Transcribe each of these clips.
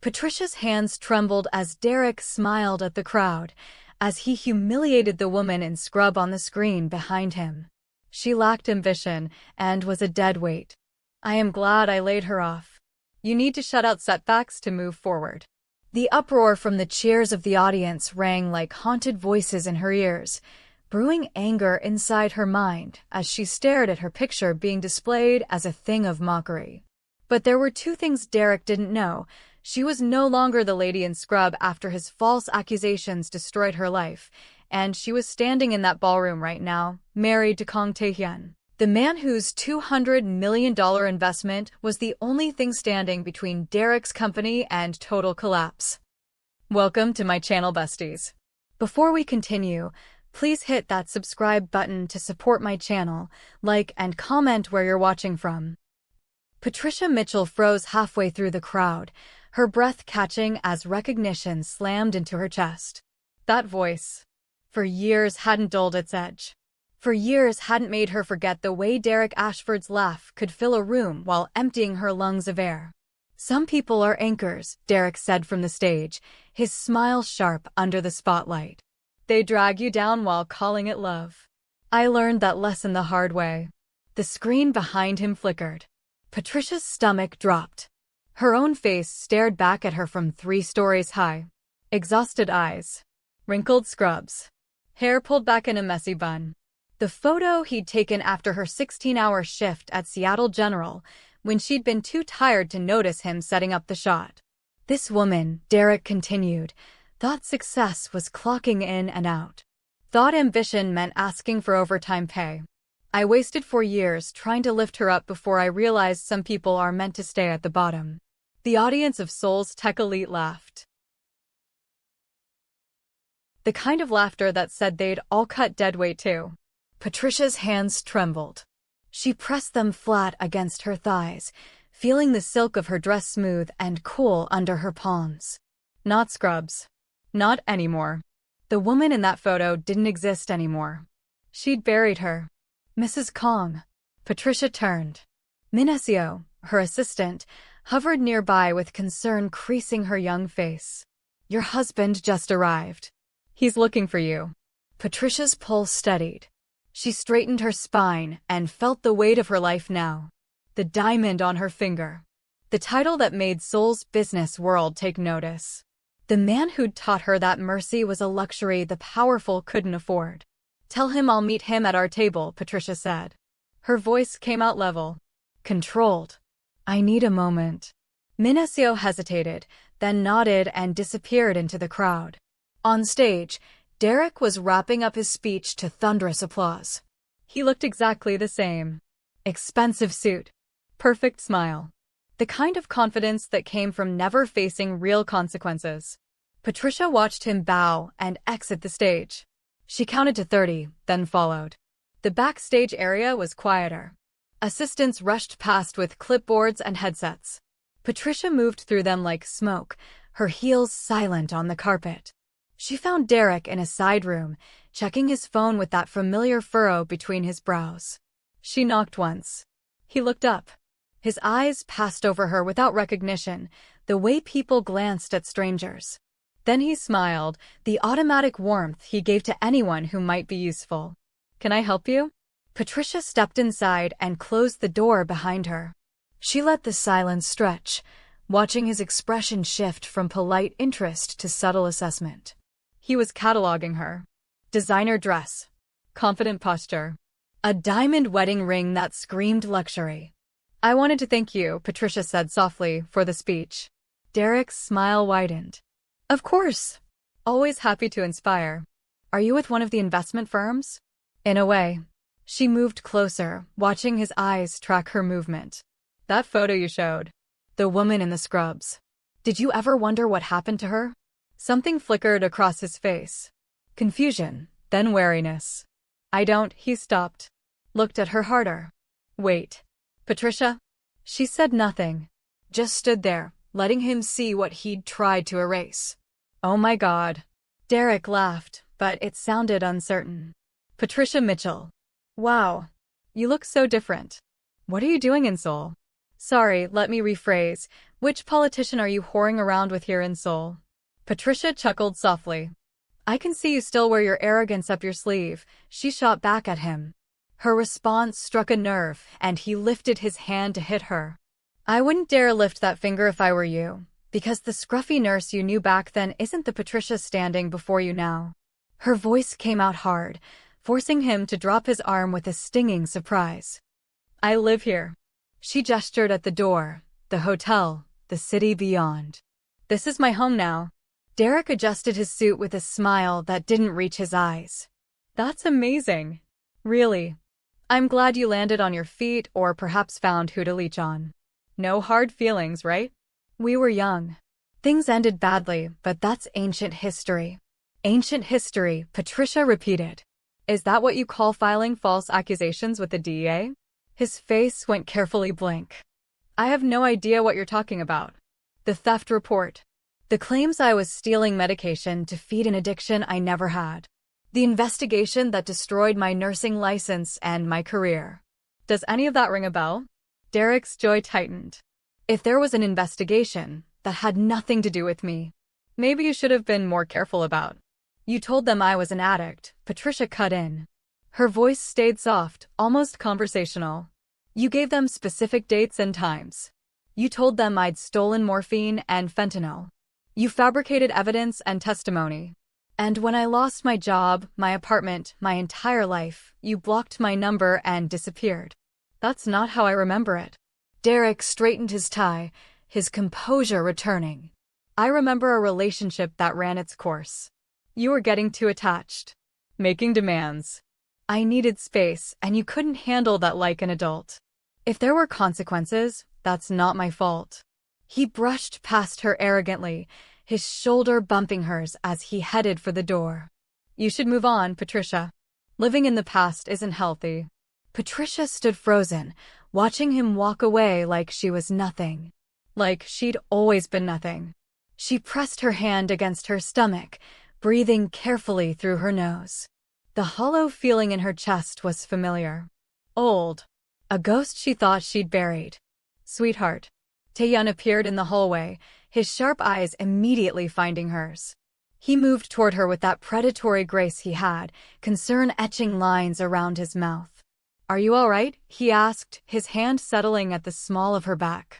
Patricia's hands trembled as Derek smiled at the crowd, as he humiliated the woman in scrub on the screen behind him. She lacked ambition and was a dead weight. I am glad I laid her off. You need to shut out setbacks to move forward. The uproar from the cheers of the audience rang like haunted voices in her ears, brewing anger inside her mind as she stared at her picture being displayed as a thing of mockery. But there were two things Derek didn't know. She was no longer the lady in scrub after his false accusations destroyed her life, and she was standing in that ballroom right now, married to Kang Tae-hyun, the man whose $200 million investment was the only thing standing between Derek's company and total collapse. Welcome to my channel, besties. Before we continue, please hit that subscribe button to support my channel, like and comment where you're watching from. Patricia Mitchell froze halfway through the crowd, her breath catching as recognition slammed into her chest. That voice, for years, hadn't dulled its edge. For years hadn't made her forget the way Derek Ashford's laugh could fill a room while emptying her lungs of air. Some people are anchors, Derek said from the stage, his smile sharp under the spotlight. They drag you down while calling it love. I learned that lesson the hard way. The screen behind him flickered. Patricia's stomach dropped. Her own face stared back at her from 3 stories high. Exhausted eyes. Wrinkled scrubs. Hair pulled back in a messy bun. The photo he'd taken after her 16-hour shift at Seattle General, when she'd been too tired to notice him setting up the shot. This woman, Derek continued, thought success was clocking in and out. Thought ambition meant asking for overtime pay. I wasted 4 years trying to lift her up before I realized some people are meant to stay at the bottom. The audience of Seoul's tech elite laughed. The kind of laughter that said they'd all cut dead weight too. Patricia's hands trembled. She pressed them flat against her thighs, feeling the silk of her dress smooth and cool under her palms. Not scrubs. Not anymore. The woman in that photo didn't exist anymore. She'd buried her. Mrs. Kong. Patricia turned. Minacio, her assistant, hovered nearby with concern creasing her young face. Your husband just arrived. He's looking for you. Patricia's pulse steadied. She straightened her spine and felt the weight of her life now. The diamond on her finger. The title that made Seoul's business world take notice. The man who'd taught her that mercy was a luxury the powerful couldn't afford. Tell him I'll meet him at our table, Patricia said. Her voice came out level. Controlled. I need a moment. Minacio hesitated, then nodded and disappeared into the crowd. On stage, Derek was wrapping up his speech to thunderous applause. He looked exactly the same. Expensive suit. Perfect smile. The kind of confidence that came from never facing real consequences. Patricia watched him bow and exit the stage. She counted to 30, then followed. The backstage area was quieter. Assistants rushed past with clipboards and headsets. Patricia moved through them like smoke, her heels silent on the carpet. She found Derek in a side room, checking his phone with that familiar furrow between his brows. She knocked once. He looked up. His eyes passed over her without recognition, the way people glanced at strangers. Then he smiled, the automatic warmth he gave to anyone who might be useful. Can I help you? Patricia stepped inside and closed the door behind her. She let the silence stretch, watching his expression shift from polite interest to subtle assessment. He was cataloging her. Designer dress. Confident posture. A diamond wedding ring that screamed luxury. I wanted to thank you, Patricia said softly, for the speech. Derek's smile widened. Of course. Always happy to inspire. Are you with one of the investment firms? In a way. She moved closer, watching his eyes track her movement. That photo you showed. The woman in the scrubs. Did you ever wonder what happened to her? Something flickered across his face. Confusion, then wariness. I don't, he stopped. Looked at her harder. Wait. Patricia? She said nothing. Just stood there, letting him see what he'd tried to erase. Oh my God. Derek laughed, but it sounded uncertain. Patricia Mitchell. Wow. You look so different. What are you doing in Seoul? Sorry, let me rephrase. Which politician are you whoring around with here in Seoul? Patricia chuckled softly. I can see you still wear your arrogance up your sleeve, she shot back at him. Her response struck a nerve, and he lifted his hand to hit her. I wouldn't dare lift that finger if I were you, because the scruffy nurse you knew back then isn't the Patricia standing before you now. Her voice came out hard, forcing him to drop his arm with a stinging surprise. I live here. She gestured at the door, the hotel, the city beyond. This is my home now. Derek adjusted his suit with a smile that didn't reach his eyes. That's amazing. Really. I'm glad you landed on your feet or perhaps found who to leech on. No hard feelings, right? We were young. Things ended badly, but that's ancient history. Ancient history, Patricia repeated. Is that what you call filing false accusations with the DEA? His face went carefully blank. I have no idea what you're talking about. The theft report. The claims I was stealing medication to feed an addiction I never had. The investigation that destroyed my nursing license and my career. Does any of that ring a bell? Derek's jaw tightened. If there was an investigation, that had nothing to do with me. Maybe you should have been more careful about. You told them I was an addict, Patricia cut in. Her voice stayed soft, almost conversational. You gave them specific dates and times. You told them I'd stolen morphine and fentanyl. You fabricated evidence and testimony. And when I lost my job, my apartment, my entire life, you blocked my number and disappeared. That's not how I remember it. Derek straightened his tie, his composure returning. I remember a relationship that ran its course. You were getting too attached. Making demands. I needed space, and you couldn't handle that like an adult. If there were consequences, that's not my fault. He brushed past her arrogantly, his shoulder bumping hers as he headed for the door. You should move on, Patricia. Living in the past isn't healthy. Patricia stood frozen, watching him walk away like she was nothing. Like she'd always been nothing. She pressed her hand against her stomach, breathing carefully through her nose. The hollow feeling in her chest was familiar. Old. A ghost she thought she'd buried. Sweetheart. Taehyun appeared in the hallway, his sharp eyes immediately finding hers. He moved toward her with that predatory grace he had, concern etching lines around his mouth. Are you all right? He asked, his hand settling at the small of her back.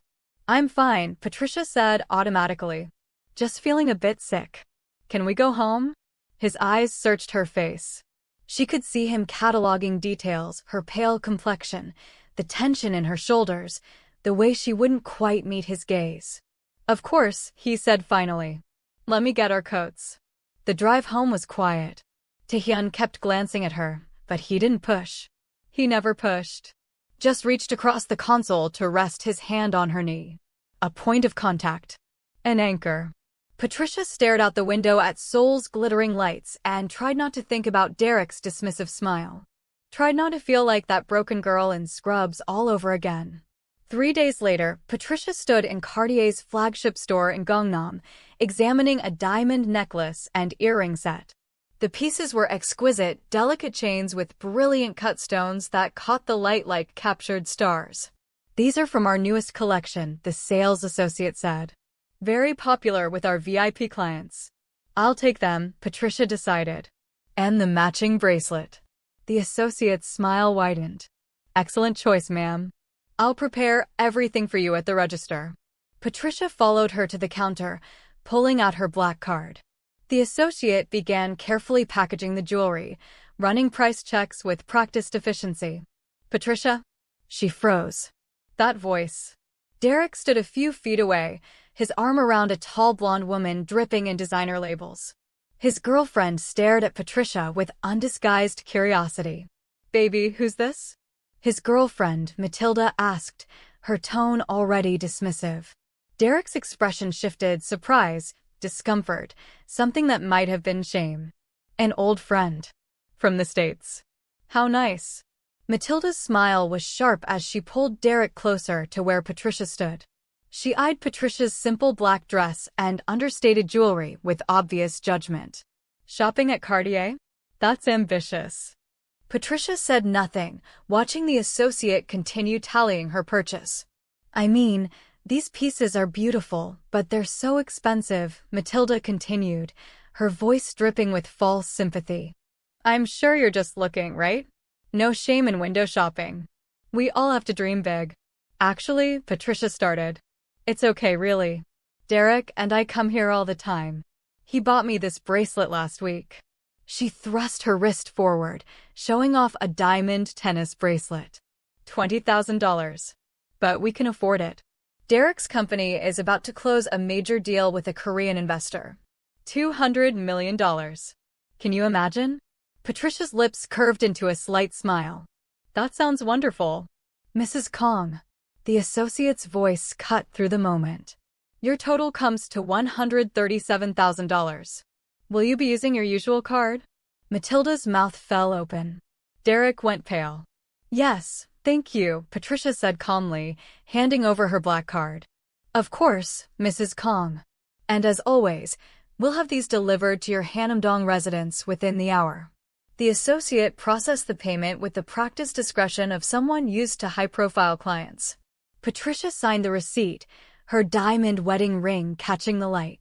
I'm fine, Patricia said automatically. Just feeling a bit sick. Can we go home? His eyes searched her face. She could see him cataloging details, her pale complexion, the tension in her shoulders, the way she wouldn't quite meet his gaze. Of course, he said finally. Let me get our coats. The drive home was quiet. Taehyun kept glancing at her, but he didn't push. He never pushed. Just reached across the console to rest his hand on her knee. A point of contact. An anchor. Patricia stared out the window at Seoul's glittering lights and tried not to think about Derek's dismissive smile. Tried not to feel like that broken girl in Scrubs all over again. 3 days later, Patricia stood in Cartier's flagship store in Gangnam, examining a diamond necklace and earring set. The pieces were exquisite, delicate chains with brilliant cut stones that caught the light like captured stars. These are from our newest collection, the sales associate said. Very popular with our VIP clients. I'll take them, Patricia decided. And the matching bracelet. The associate's smile widened. Excellent choice, ma'am. I'll prepare everything for you at the register. Patricia followed her to the counter, pulling out her black card. The associate began carefully packaging the jewelry, running price checks with practiced efficiency. Patricia? She froze. That voice. Derek stood a few feet away, his arm around a tall blonde woman dripping in designer labels. His girlfriend stared at Patricia with undisguised curiosity. Baby, who's this? His girlfriend, Matilda, asked, her tone already dismissive. Derek's expression shifted, surprise, discomfort, something that might have been shame. An old friend. From the States. How nice. Matilda's smile was sharp as she pulled Derek closer to where Patricia stood. She eyed Patricia's simple black dress and understated jewelry with obvious judgment. Shopping at Cartier? That's ambitious. Patricia said nothing, watching the associate continue tallying her purchase. I mean, these pieces are beautiful, but they're so expensive, Matilda continued, her voice dripping with false sympathy. I'm sure you're just looking, right? No shame in window shopping. We all have to dream big. Actually, Patricia started. It's okay, really. Derek and I come here all the time. He bought me this bracelet last week. She thrust her wrist forward, showing off a diamond tennis bracelet. $20,000. But we can afford it. Derek's company is about to close a major deal with a Korean investor. $200 million. Can you imagine? Patricia's lips curved into a slight smile. That sounds wonderful. Mrs. Kong. The associate's voice cut through the moment. Your total comes to $137,000. Will you be using your usual card? Matilda's mouth fell open. Derek went pale. Yes, thank you, Patricia said calmly, handing over her black card. Of course, Mrs. Kong. And as always, we'll have these delivered to your Hanamdong residence within the hour. The associate processed the payment with the practiced discretion of someone used to high-profile clients. Patricia signed the receipt, her diamond wedding ring catching the light.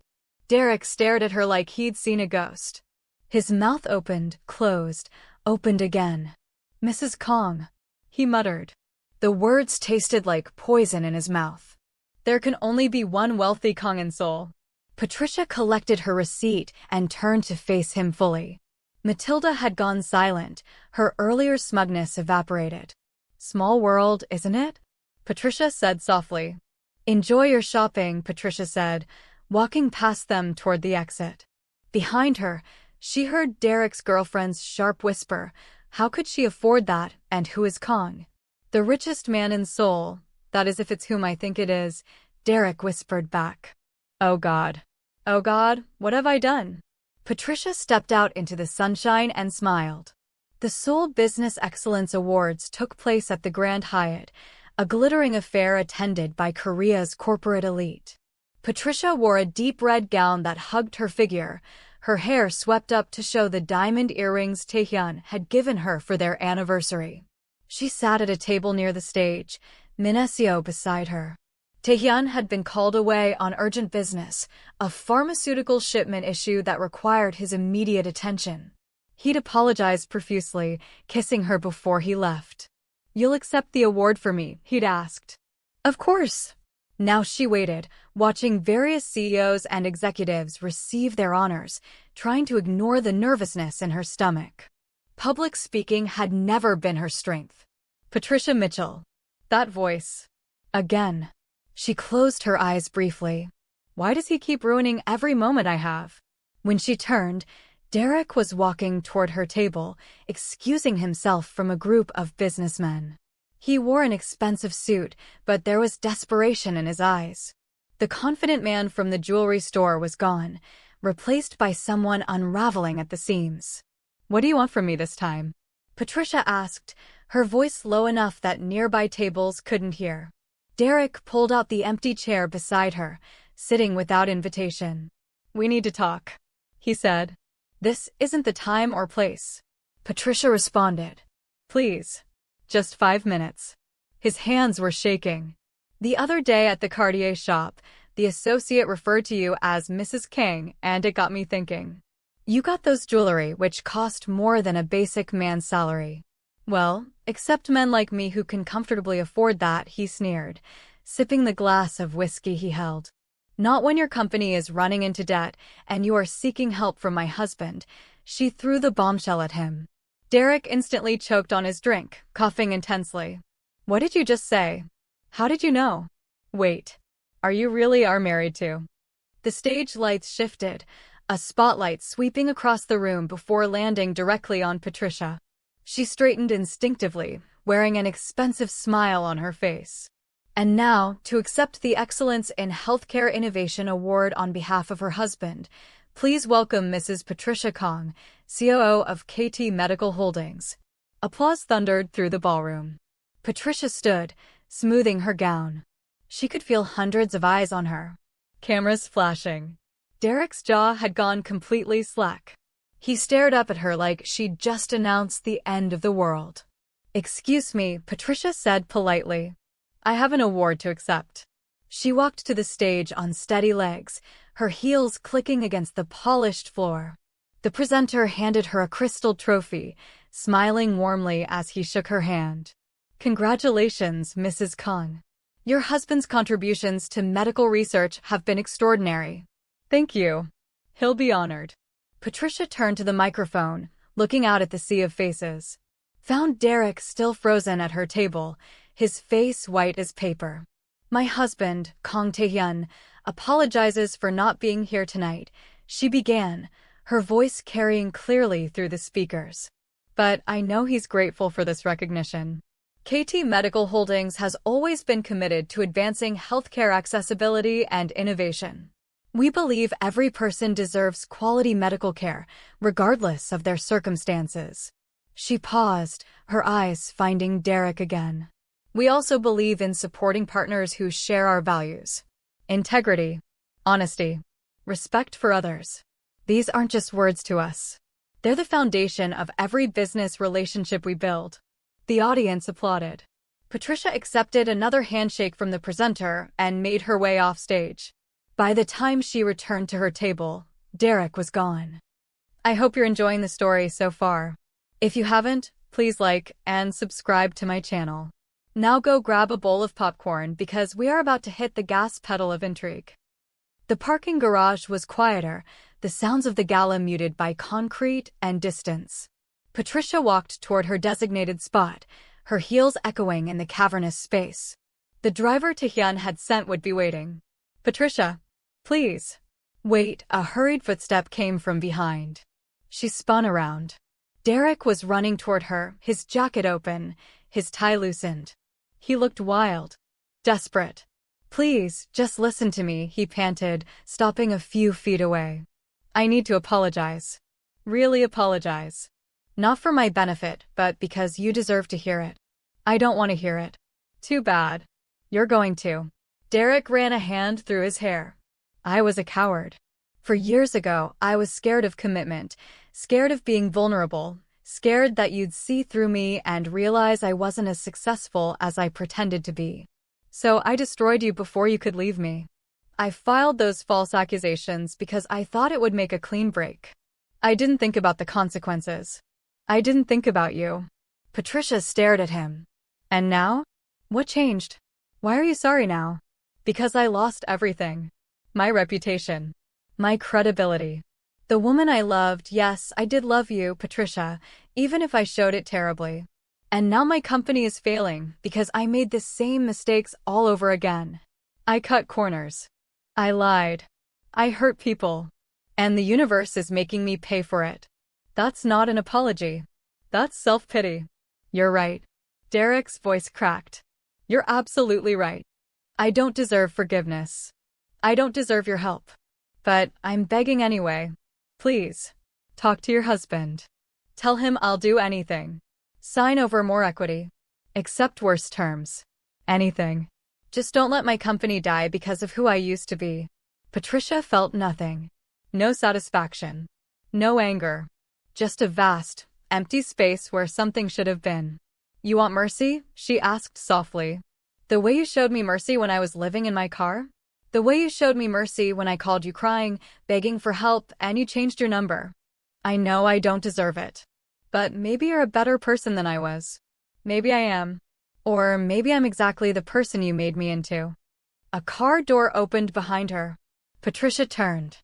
Derek stared at her like he'd seen a ghost. His mouth opened, closed, opened again. Mrs. Kong, he muttered. The words tasted like poison in his mouth. There can only be one wealthy Kong in Seoul. Patricia collected her receipt and turned to face him fully. Matilda had gone silent, her earlier smugness evaporated. Small world, isn't it? Patricia said softly. Enjoy your shopping, Patricia said, walking past them toward the exit. Behind her, she heard Derek's girlfriend's sharp whisper, how could she afford that, and who is Kong? The richest man in Seoul, that is if it's whom I think it is, Derek whispered back. Oh God, what have I done? Patricia stepped out into the sunshine and smiled. The Seoul Business Excellence Awards took place at the Grand Hyatt, a glittering affair attended by Korea's corporate elite. Patricia wore a deep red gown that hugged her figure, her hair swept up to show the diamond earrings Taehyun had given her for their anniversary. She sat at a table near the stage, Minesio beside her. Taehyun had been called away on urgent business, a pharmaceutical shipment issue that required his immediate attention. He'd apologized profusely, kissing her before he left. You'll accept the award for me, he'd asked. Of course. Now she waited, watching various CEOs and executives receive their honors, trying to ignore the nervousness in her stomach. Public speaking had never been her strength. Patricia Mitchell. That voice. Again. She closed her eyes briefly. Why does he keep ruining every moment I have? When she turned, Derek was walking toward her table, excusing himself from a group of businessmen. He wore an expensive suit, but there was desperation in his eyes. The confident man from the jewelry store was gone, replaced by someone unraveling at the seams. What do you want from me this time? Patricia asked, her voice low enough that nearby tables couldn't hear. Derek pulled out the empty chair beside her, sitting without invitation. We need to talk, he said. This isn't the time or place. Patricia responded. Please. Just 5 minutes. His hands were shaking. The other day at the Cartier shop, the associate referred to you as Mrs. King, and it got me thinking. You got those jewelry which cost more than a basic man's salary. Well, except men like me who can comfortably afford that, he sneered, sipping the glass of whiskey he held. Not when your company is running into debt and you are seeking help from my husband. She threw the bombshell at him. Derek instantly choked on his drink, coughing intensely. What did you just say? How did you know? Wait. Are you really married to? The stage lights shifted, a spotlight sweeping across the room before landing directly on Patricia. She straightened instinctively, wearing an expensive smile on her face. And now, to accept the Excellence in Healthcare Innovation Award on behalf of her husband, please welcome Mrs. Patricia Kong, COO of KT Medical Holdings. Applause thundered through the ballroom. Patricia stood, smoothing her gown. She could feel hundreds of eyes on her. Cameras flashing. Derek's jaw had gone completely slack. He stared up at her like she'd just announced the end of the world. Excuse me, Patricia said politely. I have an award to accept. She walked to the stage on steady legs, her heels clicking against the polished floor. The presenter handed her a crystal trophy, smiling warmly as he shook her hand. Congratulations, Mrs. Kong. Your husband's contributions to medical research have been extraordinary. Thank you. He'll be honored. Patricia turned to the microphone, looking out at the sea of faces. Found Derek still frozen at her table, his face white as paper. My husband, Kong Tae-hyun, apologizes for not being here tonight, she began, her voice carrying clearly through the speakers. But I know he's grateful for this recognition. KT Medical Holdings has always been committed to advancing healthcare accessibility and innovation. We believe every person deserves quality medical care, regardless of their circumstances. She paused, her eyes finding Derek again. We also believe in supporting partners who share our values. Integrity, honesty, respect for others. These aren't just words to us. They're the foundation of every business relationship we build. The audience applauded. Patricia accepted another handshake from the presenter and made her way off stage. By the time she returned to her table, Derek was gone. I hope you're enjoying the story so far. If you haven't, please like and subscribe to my channel. Now go grab a bowl of popcorn because we are about to hit the gas pedal of intrigue. The parking garage was quieter, the sounds of the gala muted by concrete and distance. Patricia walked toward her designated spot, her heels echoing in the cavernous space. The driver Tae-hyun had sent would be waiting. Patricia, please. Wait, a hurried footstep came from behind. She spun around. Derek was running toward her, his jacket open, his tie loosened. He looked wild, desperate. Please, just listen to me, he panted, stopping a few feet away. I need to apologize. Really apologize. Not for my benefit, but because you deserve to hear it. I don't want to hear it. Too bad. You're going to. Derek ran a hand through his hair. I was a coward. For years ago, I was scared of commitment, scared of being vulnerable, scared that you'd see through me and realize I wasn't as successful as I pretended to be. So I destroyed you before you could leave me. I filed those false accusations because I thought it would make a clean break. I didn't think about the consequences. I didn't think about you. Patricia stared at him. And now? What changed? Why are you sorry now? Because I lost everything. My reputation. My credibility. The woman I loved, yes, I did love you, Patricia, even if I showed it terribly. And now my company is failing because I made the same mistakes all over again. I cut corners. I lied. I hurt people. And the universe is making me pay for it. That's not an apology. That's self-pity. You're right. Derek's voice cracked. You're absolutely right. I don't deserve forgiveness. I don't deserve your help. But I'm begging anyway. Please, talk to your husband. Tell him I'll do anything. Sign over more equity. Accept worse terms. Anything. Just don't let my company die because of who I used to be. Patricia felt nothing. No satisfaction. No anger. Just a vast, empty space where something should have been. You want mercy? She asked softly. The way you showed me mercy when I was living in my car? The way you showed me mercy when I called you crying, begging for help, and you changed your number. I know I don't deserve it. But maybe you're a better person than I was. Maybe I am. Or maybe I'm exactly the person you made me into. A car door opened behind her. Patricia turned.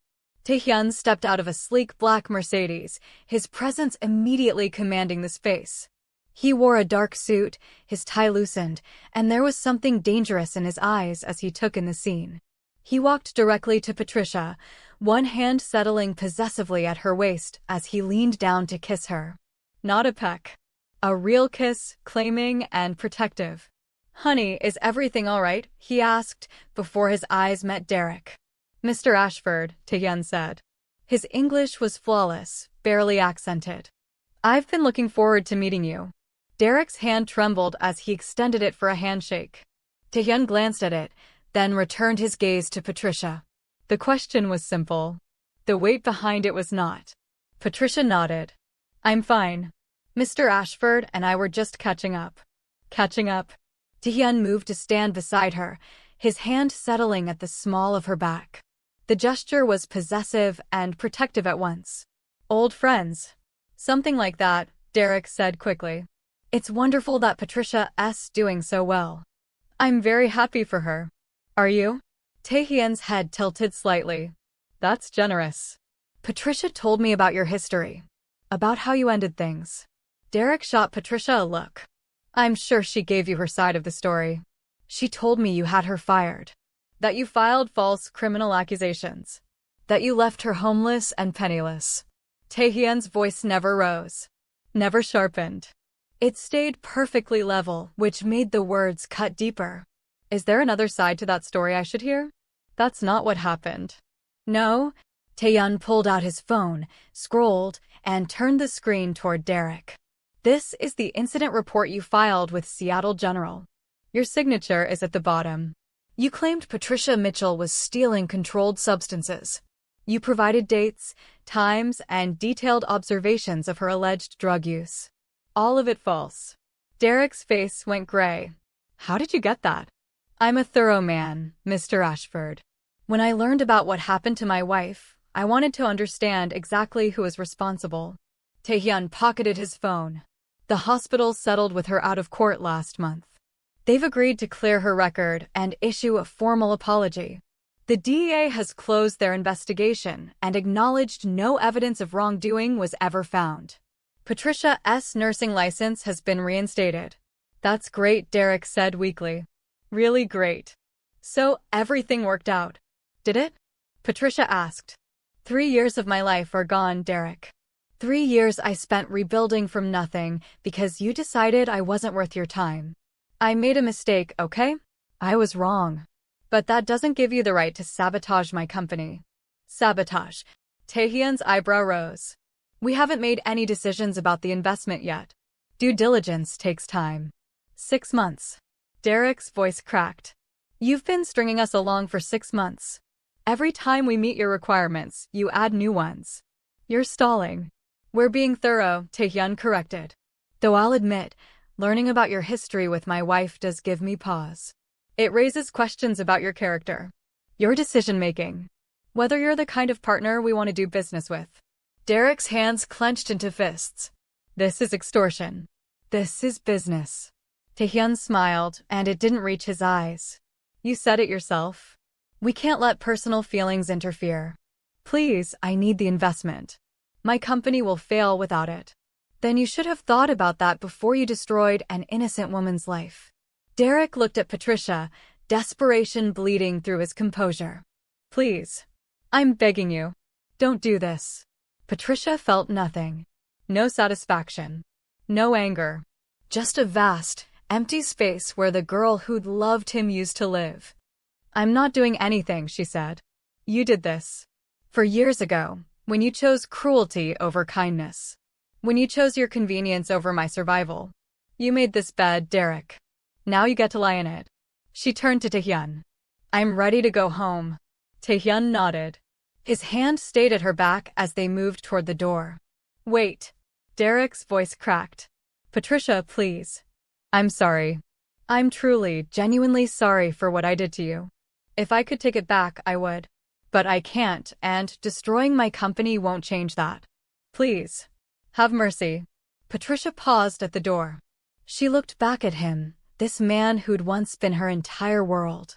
Tae-hyun stepped out of a sleek black Mercedes, his presence immediately commanding the space. He wore a dark suit, his tie loosened, and there was something dangerous in his eyes as he took in the scene. He walked directly to Patricia, one hand settling possessively at her waist as he leaned down to kiss her. Not a peck. A real kiss, claiming and protective. Honey, is everything all right? He asked, before his eyes met Derek. Mr. Ashford, Tae-hyun said. His English was flawless, barely accented. I've been looking forward to meeting you. Derek's hand trembled as he extended it for a handshake. Tae-hyun glanced at it, then returned his gaze to Patricia. The question was simple. The weight behind it was not. Patricia nodded. I'm fine. Mr. Ashford and I were just catching up. Catching up? Taehyun moved to stand beside her, his hand settling at the small of her back. The gesture was possessive and protective at once. Old friends. Something like that, Derek said quickly. It's wonderful that Patricia's doing so well. I'm very happy for her. Are you? Taehyun's head tilted slightly. That's generous. Patricia told me about your history. About how you ended things. Derek shot Patricia a look. I'm sure she gave you her side of the story. She told me you had her fired. That you filed false criminal accusations. That you left her homeless and penniless. Taehyun's voice never rose. Never sharpened. It stayed perfectly level, which made the words cut deeper. Is there another side to that story I should hear? That's not what happened. No? Taehyun pulled out his phone, scrolled, and turned the screen toward Derek. This is the incident report you filed with Seattle General. Your signature is at the bottom. You claimed Patricia Mitchell was stealing controlled substances. You provided dates, times, and detailed observations of her alleged drug use. All of it false. Derek's face went gray. How did you get that? I'm a thorough man, Mr. Ashford. When I learned about what happened to my wife, I wanted to understand exactly who was responsible. Taehyun pocketed his phone. The hospital settled with her out of court last month. They've agreed to clear her record and issue a formal apology. The DEA has closed their investigation and acknowledged no evidence of wrongdoing was ever found. Patricia's nursing license has been reinstated. That's great, Derek said weakly. Really great. So everything worked out. Did it? Patricia asked. 3 years of my life are gone, Derek. 3 years I spent rebuilding from nothing because you decided I wasn't worth your time. I made a mistake, okay? I was wrong. But that doesn't give you the right to sabotage my company. Sabotage. Taehyun's eyebrow rose. We haven't made any decisions about the investment yet. Due diligence takes time. 6 months. Derek's voice cracked. You've been stringing us along for 6 months. Every time we meet your requirements, you add new ones. You're stalling. We're being thorough, Taehyun corrected. Though I'll admit, learning about your history with my wife does give me pause. It raises questions about your character. Your decision-making. Whether you're the kind of partner we want to do business with. Derek's hands clenched into fists. This is extortion. This is business. Taehyun smiled, and it didn't reach his eyes. You said it yourself. We can't let personal feelings interfere. Please, I need the investment. My company will fail without it. Then you should have thought about that before you destroyed an innocent woman's life. Derek looked at Patricia, desperation bleeding through his composure. Please. I'm begging you. Don't do this. Patricia felt nothing. No satisfaction. No anger. Just a vast, empty space where the girl who'd loved him used to live. I'm not doing anything, she said. You did this. For years ago, when you chose cruelty over kindness. When you chose your convenience over my survival. You made this bed, Derek. Now you get to lie in it. She turned to Taehyun. I'm ready to go home. Taehyun nodded. His hand stayed at her back as they moved toward the door. Wait. Derek's voice cracked. Patricia, please. I'm sorry. I'm truly, genuinely sorry for what I did to you. If I could take it back, I would. But I can't, and destroying my company won't change that. Please. Have mercy. Patricia paused at the door. She looked back at him, this man who'd once been her entire world.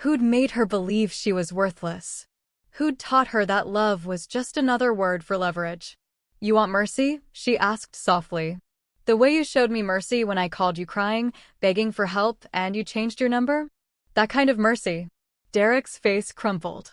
Who'd made her believe she was worthless. Who'd taught her that love was just another word for leverage. You want mercy? She asked softly. The way you showed me mercy when I called you crying, begging for help, and you changed your number? That kind of mercy. Derek's face crumpled.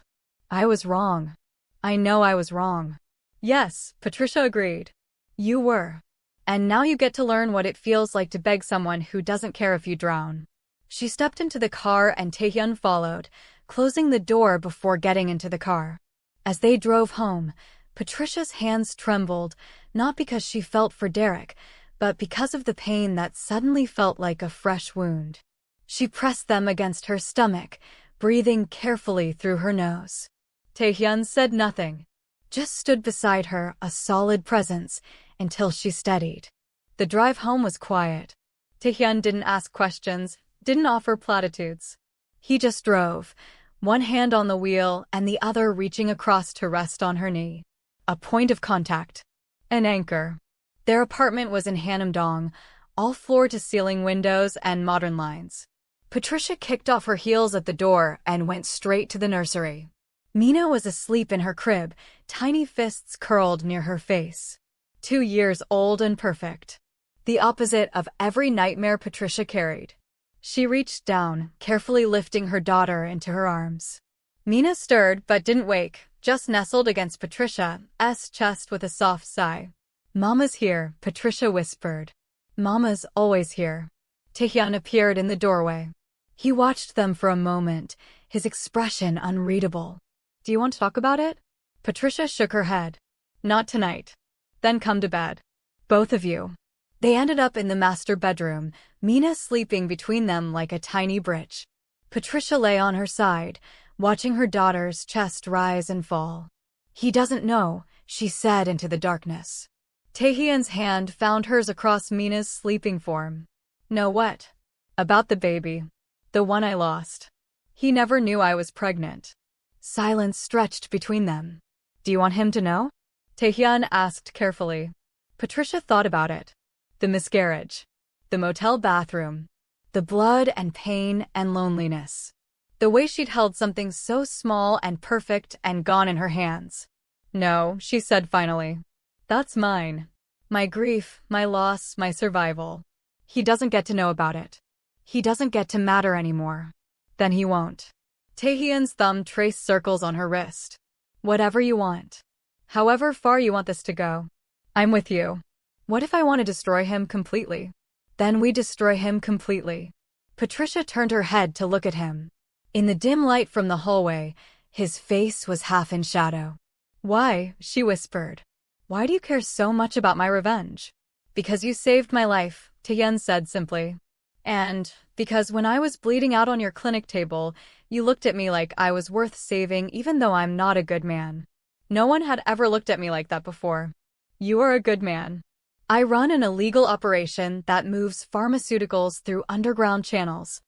I was wrong. I know I was wrong. Yes, Patricia agreed. You were. And now you get to learn what it feels like to beg someone who doesn't care if you drown. She stepped into the car and Taehyun followed, closing the door before getting into the car. As they drove home, Patricia's hands trembled, not because she felt for Derek, but because of the pain that suddenly felt like a fresh wound. She pressed them against her stomach, breathing carefully through her nose. Taehyun said nothing, just stood beside her, a solid presence, until she steadied. The drive home was quiet. Taehyun didn't ask questions, didn't offer platitudes. He just drove, one hand on the wheel and the other reaching across to rest on her knee. A point of contact. An anchor. Their apartment was in Hanamdong, all floor-to-ceiling windows and modern lines. Patricia kicked off her heels at the door and went straight to the nursery. Mina was asleep in her crib, tiny fists curled near her face. 2 years old and perfect. The opposite of every nightmare Patricia carried. She reached down, carefully lifting her daughter into her arms. Mina stirred but didn't wake, just nestled against Patricia's chest with a soft sigh. "Mama's here," Patricia whispered. "Mama's always here." Taehyun appeared in the doorway. He watched them for a moment, his expression unreadable. "Do you want to talk about it?" Patricia shook her head. "Not tonight." "Then come to bed. Both of you." They ended up in the master bedroom, Mina sleeping between them like a tiny bridge. Patricia lay on her side, watching her daughter's chest rise and fall. "He doesn't know," she said into the darkness. Taehyun's hand found hers across Mina's sleeping form. "Know what?" "About the baby. The one I lost. He never knew I was pregnant." Silence stretched between them. "Do you want him to know?" Taehyun asked carefully. Patricia thought about it. The miscarriage. The motel bathroom. The blood and pain and loneliness. The way she'd held something so small and perfect and gone in her hands. "No," she said finally. "That's mine. My grief, my loss, my survival. He doesn't get to know about it. He doesn't get to matter anymore. Then he won't." Taehyun's thumb traced circles on her wrist. "Whatever you want. However far you want this to go. I'm with you. What if I want to destroy him completely? Then we destroy him completely." Patricia turned her head to look at him. In the dim light from the hallway, his face was half in shadow. "Why?" she whispered. "Why do you care so much about my revenge?" "Because you saved my life," Taehyun said simply. "And because when I was bleeding out on your clinic table, you looked at me like I was worth saving even though I'm not a good man. No one had ever looked at me like that before. You are a good man. I run an illegal operation that moves pharmaceuticals through underground channels.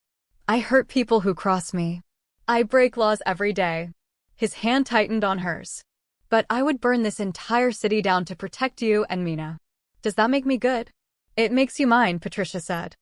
I hurt people who cross me. I break laws every day." His hand tightened on hers. "But I would burn this entire city down to protect you and Mina. Does that make me good?" "It makes you mine," Patricia said.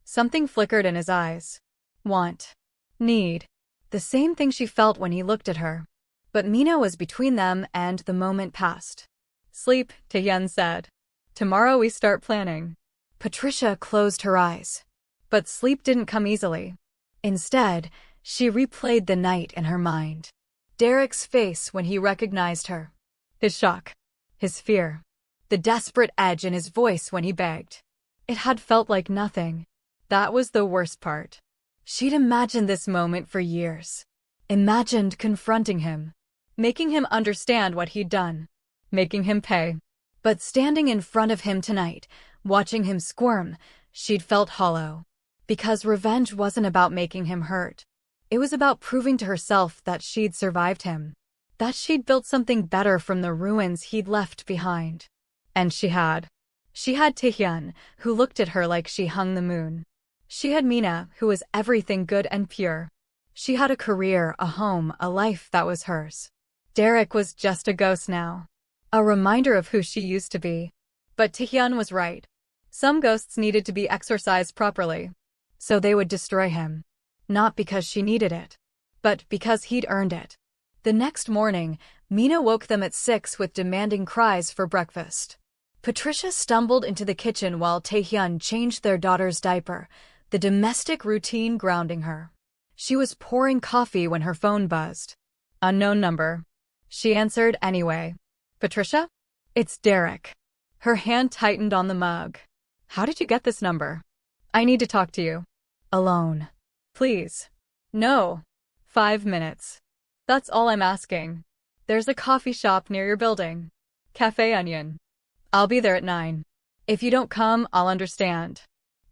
Something flickered in his eyes. Want. Need. The same thing she felt when he looked at her. But Mina was between them and the moment passed. "Sleep," Taehyun said. "Tomorrow we start planning." Patricia closed her eyes. But sleep didn't come easily. Instead, she replayed the night in her mind. Derek's face when he recognized her. His shock. His fear. The desperate edge in his voice when he begged. It had felt like nothing. That was the worst part. She'd imagined this moment for years. Imagined confronting him. Making him understand what he'd done. Making him pay. But standing in front of him tonight, watching him squirm, she'd felt hollow. Because revenge wasn't about making him hurt. It was about proving to herself that she'd survived him. That she'd built something better from the ruins he'd left behind. And she had. She had Taehyun, who looked at her like she hung the moon. She had Mina, who was everything good and pure. She had a career, a home, a life that was hers. Derek was just a ghost now. A reminder of who she used to be. But Taehyun was right. Some ghosts needed to be exorcised properly. So they would destroy him. Not because she needed it. But because he'd earned it. The next morning, Mina woke them at 6 with demanding cries for breakfast. Patricia stumbled into the kitchen while Taehyun changed their daughter's diaper, the domestic routine grounding her. She was pouring coffee when her phone buzzed. Unknown number. She answered anyway. "Patricia? It's Derek." Her hand tightened on the mug. "How did you get this number?" "I need to talk to you." "Alone." "Please." "No." 5 minutes. "That's all I'm asking. There's a coffee shop near your building. Cafe Onion. I'll be there at 9. If you don't come, I'll understand.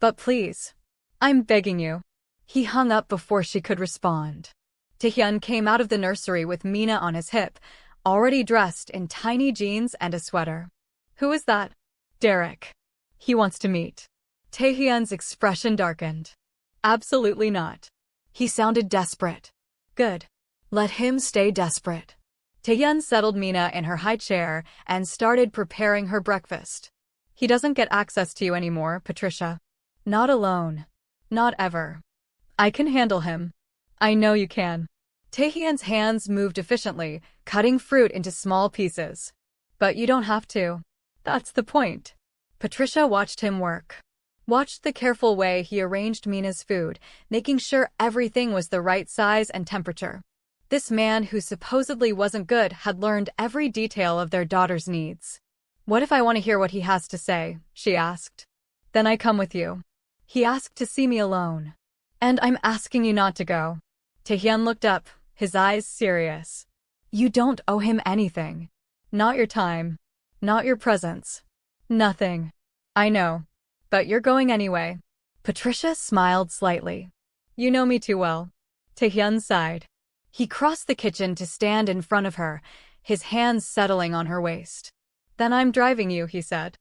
But please. I'm begging you." He hung up before she could respond. Taehyun came out of the nursery with Mina on his hip, already dressed in tiny jeans and a sweater. "Who is that?" "Derek. He wants to meet." Taehyun's expression darkened. Absolutely not. He sounded desperate. Good. Let him stay desperate. Taehyun settled Mina in her high chair and started preparing her breakfast. He doesn't get access to you anymore, Patricia. Not alone. Not ever. I can handle him. I know you can. Taehyun's hands moved efficiently, cutting fruit into small pieces. But you don't have to. That's the point. Patricia watched him work. Watched the careful way he arranged Mina's food, making sure everything was the right size and temperature. This man who supposedly wasn't good had learned every detail of their daughter's needs. What if I want to hear what he has to say? She asked. Then I come with you. He asked to see me alone. And I'm asking you not to go. Taehyun looked up, his eyes serious. You don't owe him anything. Not your time. Not your presence. Nothing. I know. But you're going anyway. Patricia smiled slightly. You know me too well. Taehyun sighed. He crossed the kitchen to stand in front of her, his hands settling on her waist. Then I'm driving you, he said.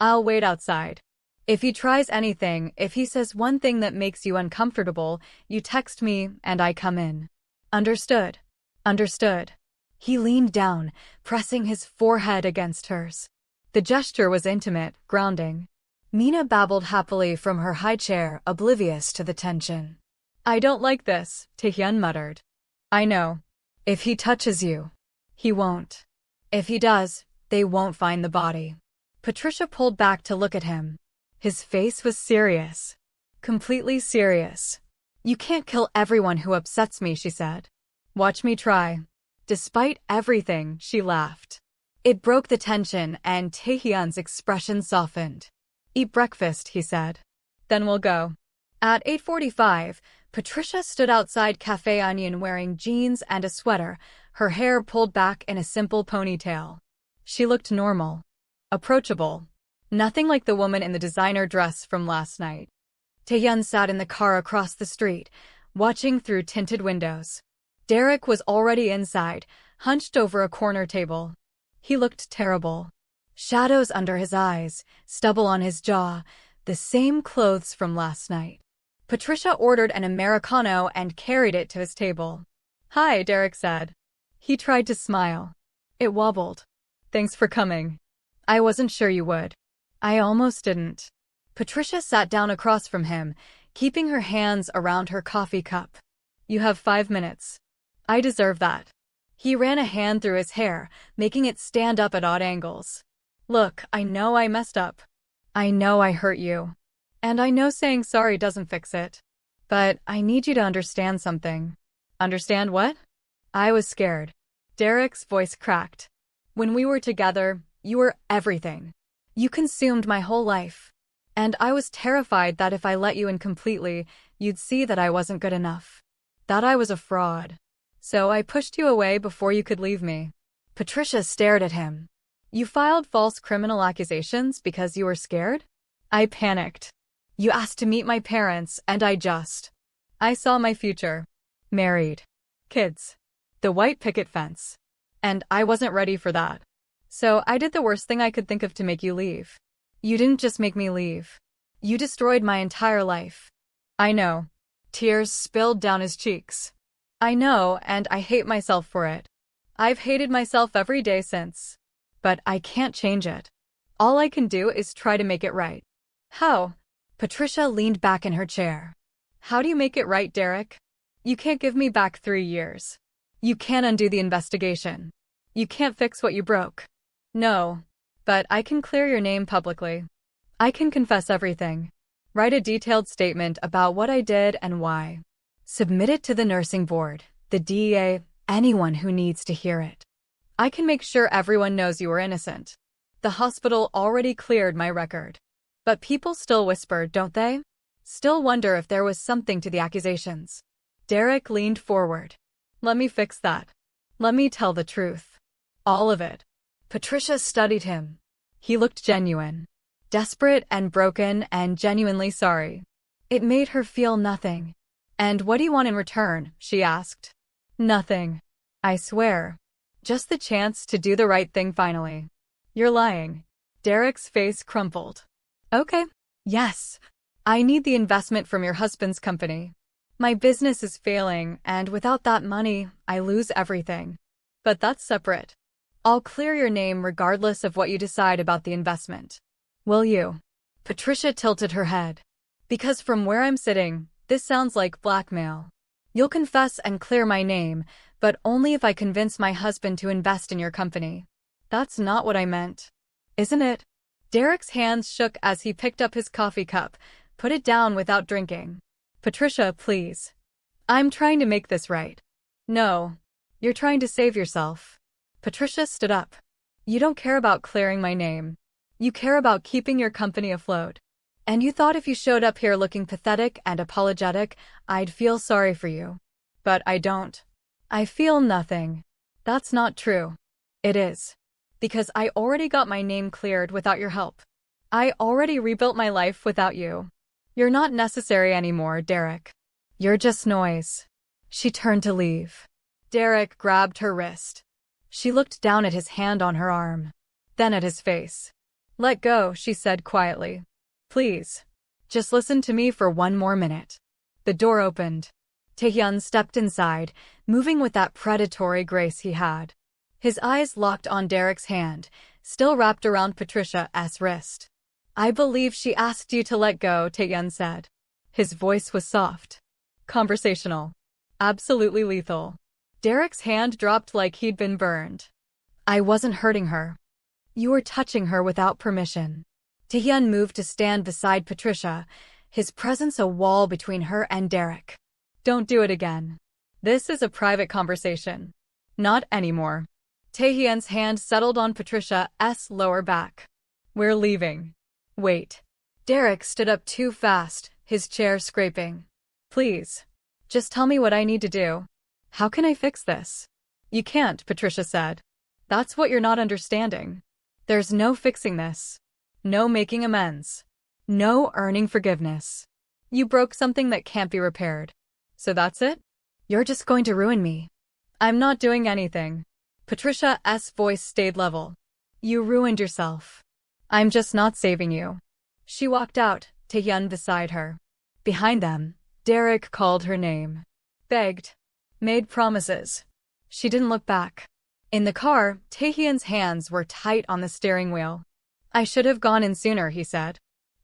I'll wait outside. If he tries anything, if he says one thing that makes you uncomfortable, you text me and I come in. Understood? Understood. He leaned down, pressing his forehead against hers. The gesture was intimate, grounding. Mina babbled happily from her high chair, oblivious to the tension. I don't like this, Taehyun muttered. I know. If he touches you, he won't. If he does, they won't find the body. Patricia pulled back to look at him. His face was serious. Completely serious. You can't kill everyone who upsets me, she said. Watch me try. Despite everything, she laughed. It broke the tension and Taehyun's expression softened. Eat breakfast, he said. Then we'll go. At 8:45, Patricia stood outside Café Onion wearing jeans and a sweater, her hair pulled back in a simple ponytail. She looked normal. Approachable. Nothing like the woman in the designer dress from last night. Taehyun sat in the car across the street, watching through tinted windows. Derek was already inside, hunched over a corner table. He looked terrible. Shadows under his eyes, stubble on his jaw, the same clothes from last night. Patricia ordered an Americano and carried it to his table. Hi, Derek said. He tried to smile. It wobbled. Thanks for coming. I wasn't sure you would. I almost didn't. Patricia sat down across from him, keeping her hands around her coffee cup. You have 5 minutes. I deserve that. He ran a hand through his hair, making it stand up at odd angles. Look, I know I messed up. I know I hurt you. And I know saying sorry doesn't fix it. But I need you to understand something. Understand what? I was scared. Derek's voice cracked. When we were together, you were everything. You consumed my whole life. And I was terrified that if I let you in completely, you'd see that I wasn't good enough. That I was a fraud. So I pushed you away before you could leave me. Patricia stared at him. You filed false criminal accusations because you were scared? I panicked. You asked to meet my parents, and I saw my future. Married. Kids. The white picket fence. And I wasn't ready for that. So I did the worst thing I could think of to make you leave. You didn't just make me leave. You destroyed my entire life. I know. Tears spilled down his cheeks. I know, and I hate myself for it. I've hated myself every day since. But I can't change it. All I can do is try to make it right. How? Patricia leaned back in her chair. How do you make it right, Derek? You can't give me back 3 years. You can't undo the investigation. You can't fix what you broke. No. But I can clear your name publicly. I can confess everything. Write a detailed statement about what I did and why. Submit it to the nursing board, the DEA, anyone who needs to hear it. I can make sure everyone knows you were innocent. The hospital already cleared my record. But people still whisper, don't they? Still wonder if there was something to the accusations. Derek leaned forward. Let me fix that. Let me tell the truth. All of it. Patricia studied him. He looked genuine. Desperate and broken and genuinely sorry. It made her feel nothing. And what do you want in return? She asked. Nothing. I swear. Just the chance to do the right thing finally. You're lying. Derek's face crumpled. Okay. Yes. I need the investment from your husband's company. My business is failing, and without that money, I lose everything. But that's separate. I'll clear your name regardless of what you decide about the investment. Will you? Patricia tilted her head. Because from where I'm sitting, this sounds like blackmail. You'll confess and clear my name, but only if I convince my husband to invest in your company. That's not what I meant. Isn't it? Derek's hands shook as he picked up his coffee cup, put it down without drinking. Patricia, please. I'm trying to make this right. No. You're trying to save yourself. Patricia stood up. You don't care about clearing my name. You care about keeping your company afloat. And you thought if you showed up here looking pathetic and apologetic, I'd feel sorry for you. But I don't. I feel nothing. That's not true. It is. Because I already got my name cleared without your help. I already rebuilt my life without you. You're not necessary anymore, Derek. You're just noise. She turned to leave. Derek grabbed her wrist. She looked down at his hand on her arm, then at his face. Let go, she said quietly. Please. Just listen to me for one more minute. The door opened. Taehyun stepped inside, moving with that predatory grace he had. His eyes locked on Derek's hand, still wrapped around Patricia's wrist. I believe she asked you to let go, Taehyun said. His voice was soft. Conversational. Absolutely lethal. Derek's hand dropped like he'd been burned. I wasn't hurting her. You were touching her without permission. Taehyun moved to stand beside Patricia, his presence a wall between her and Derek. Don't do it again. This is a private conversation. Not anymore. Taehyun's hand settled on Patricia's lower back. We're leaving. Wait. Derek stood up too fast, his chair scraping. Please. Just tell me what I need to do. How can I fix this? You can't, Patricia said. That's what you're not understanding. There's no fixing this. No making amends. No earning forgiveness. You broke something that can't be repaired. So that's it? You're just going to ruin me. I'm not doing anything. Patricia's voice stayed level. You ruined yourself. I'm just not saving you. She walked out, Taehyun beside her. Behind them, Derek called her name. Begged. Made promises. She didn't look back. In the car, Taehyun's hands were tight on the steering wheel. I should have gone in sooner, he said.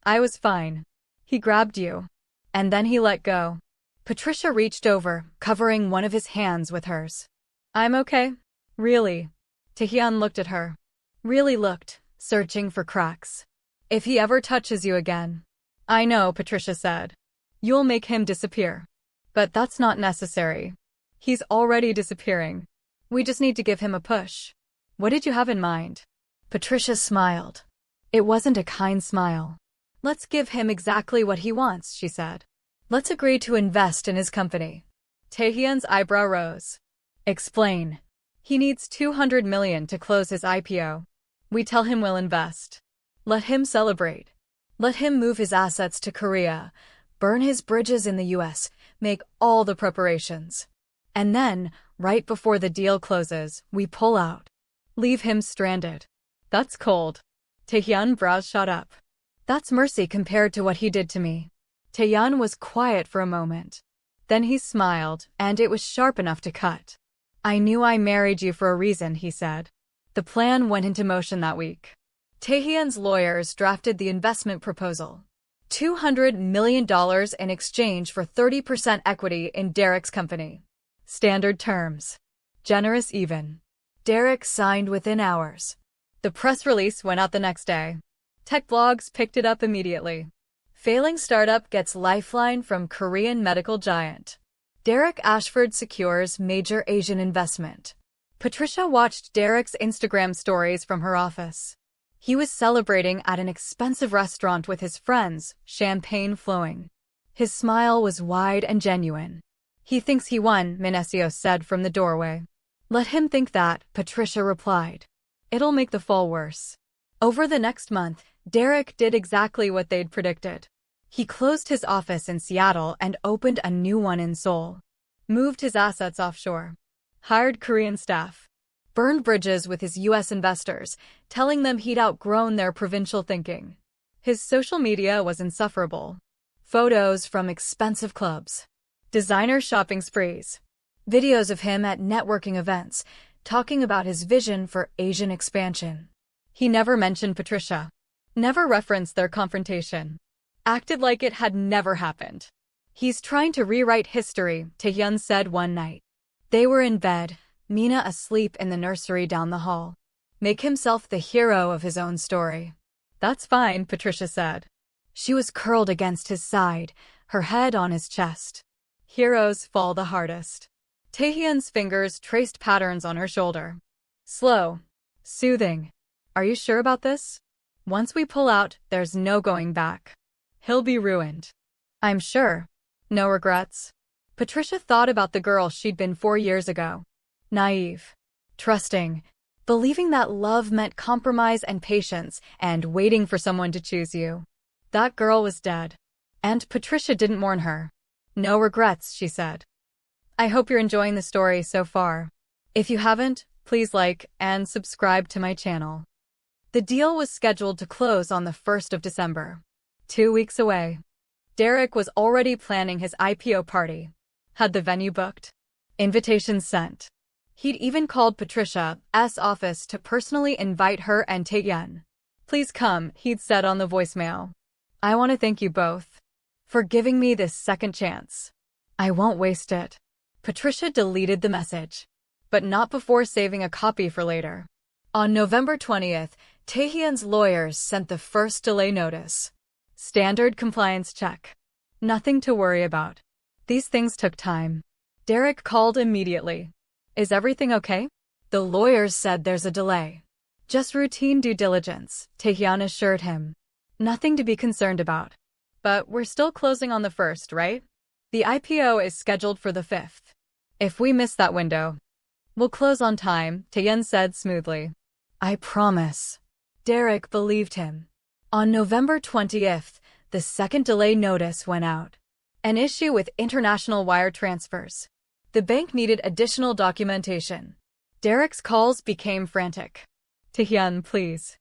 I was fine. He grabbed you. And then he let go. Patricia reached over, covering one of his hands with hers. I'm okay. Really? Taehyun looked at her. Really looked, searching for cracks. If he ever touches you again. I know, Patricia said. You'll make him disappear. But that's not necessary. He's already disappearing. We just need to give him a push. What did you have in mind? Patricia smiled. It wasn't a kind smile. Let's give him exactly what he wants, she said. Let's agree to invest in his company. Taehyun's eyebrow rose. Explain. He needs $200 million to close his IPO. We tell him we'll invest. Let him celebrate. Let him move his assets to Korea, burn his bridges in the US, make all the preparations. And then, right before the deal closes, we pull out. Leave him stranded. That's cold. Taehyun's brows shot up. That's mercy compared to what he did to me. Taehyun was quiet for a moment. Then he smiled, and it was sharp enough to cut. I knew I married you for a reason, he said. The plan went into motion that week. Taehyun's lawyers drafted the investment proposal. $200 million in exchange for 30% equity in Derek's company. Standard terms. Generous even. Derek signed within hours. The press release went out the next day. Tech blogs picked it up immediately. Failing startup gets lifeline from Korean medical giant. Derek Ashford secures major Asian investment. Patricia watched Derek's Instagram stories from her office. He was celebrating at an expensive restaurant with his friends, champagne flowing. His smile was wide and genuine. He thinks he won, Minesio said from the doorway. Let him think that, Patricia replied. It'll make the fall worse. Over the next month, Derek did exactly what they'd predicted. He closed his office in Seattle and opened a new one in Seoul. Moved his assets offshore. Hired Korean staff. Burned bridges with his US investors, telling them he'd outgrown their provincial thinking. His social media was insufferable. Photos from expensive clubs, designer shopping sprees, videos of him at networking events, talking about his vision for Asian expansion. He never mentioned Patricia, never referenced their confrontation, acted like it had never happened. He's trying to rewrite history, Taehyun said one night. They were in bed, Mina asleep in the nursery down the hall. Make himself the hero of his own story. That's fine, Patricia said. She was curled against his side, her head on his chest. Heroes fall the hardest. Taehyun's fingers traced patterns on her shoulder. Slow. Soothing. Are you sure about this? Once we pull out, there's no going back. He'll be ruined. I'm sure. No regrets. Patricia thought about the girl she'd been 4 years ago. Naive. Trusting. Believing that love meant compromise and patience and waiting for someone to choose you. That girl was dead. And Patricia didn't mourn her. No regrets, she said. I hope you're enjoying the story so far. If you haven't, please like and subscribe to my channel. The deal was scheduled to close on the 1st of December. 2 weeks away. Derek was already planning his IPO party. Had the venue booked. Invitations sent. He'd even called Patricia's office to personally invite her and Taehyun. Please come, he'd said on the voicemail. I want to thank you both for giving me this second chance. I won't waste it. Patricia deleted the message, but not before saving a copy for later. On November 20th, Taehyun's lawyers sent the first delay notice. Standard compliance check. Nothing to worry about. These things took time. Derek called immediately. Is everything okay? The lawyers said there's a delay. Just routine due diligence, Taehyun assured him. Nothing to be concerned about. But we're still closing on the 1st, right? The IPO is scheduled for the 5th. If we miss that window, we'll close on time, Taehyun said smoothly. I promise. Derek believed him. On November 20th, the second delay notice went out. An issue with international wire transfers. The bank needed additional documentation. Derek's calls became frantic. Taehyun, please.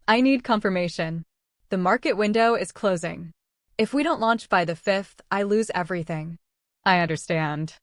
I need confirmation. The market window is closing. If we don't launch by the 5th, I lose everything. I understand.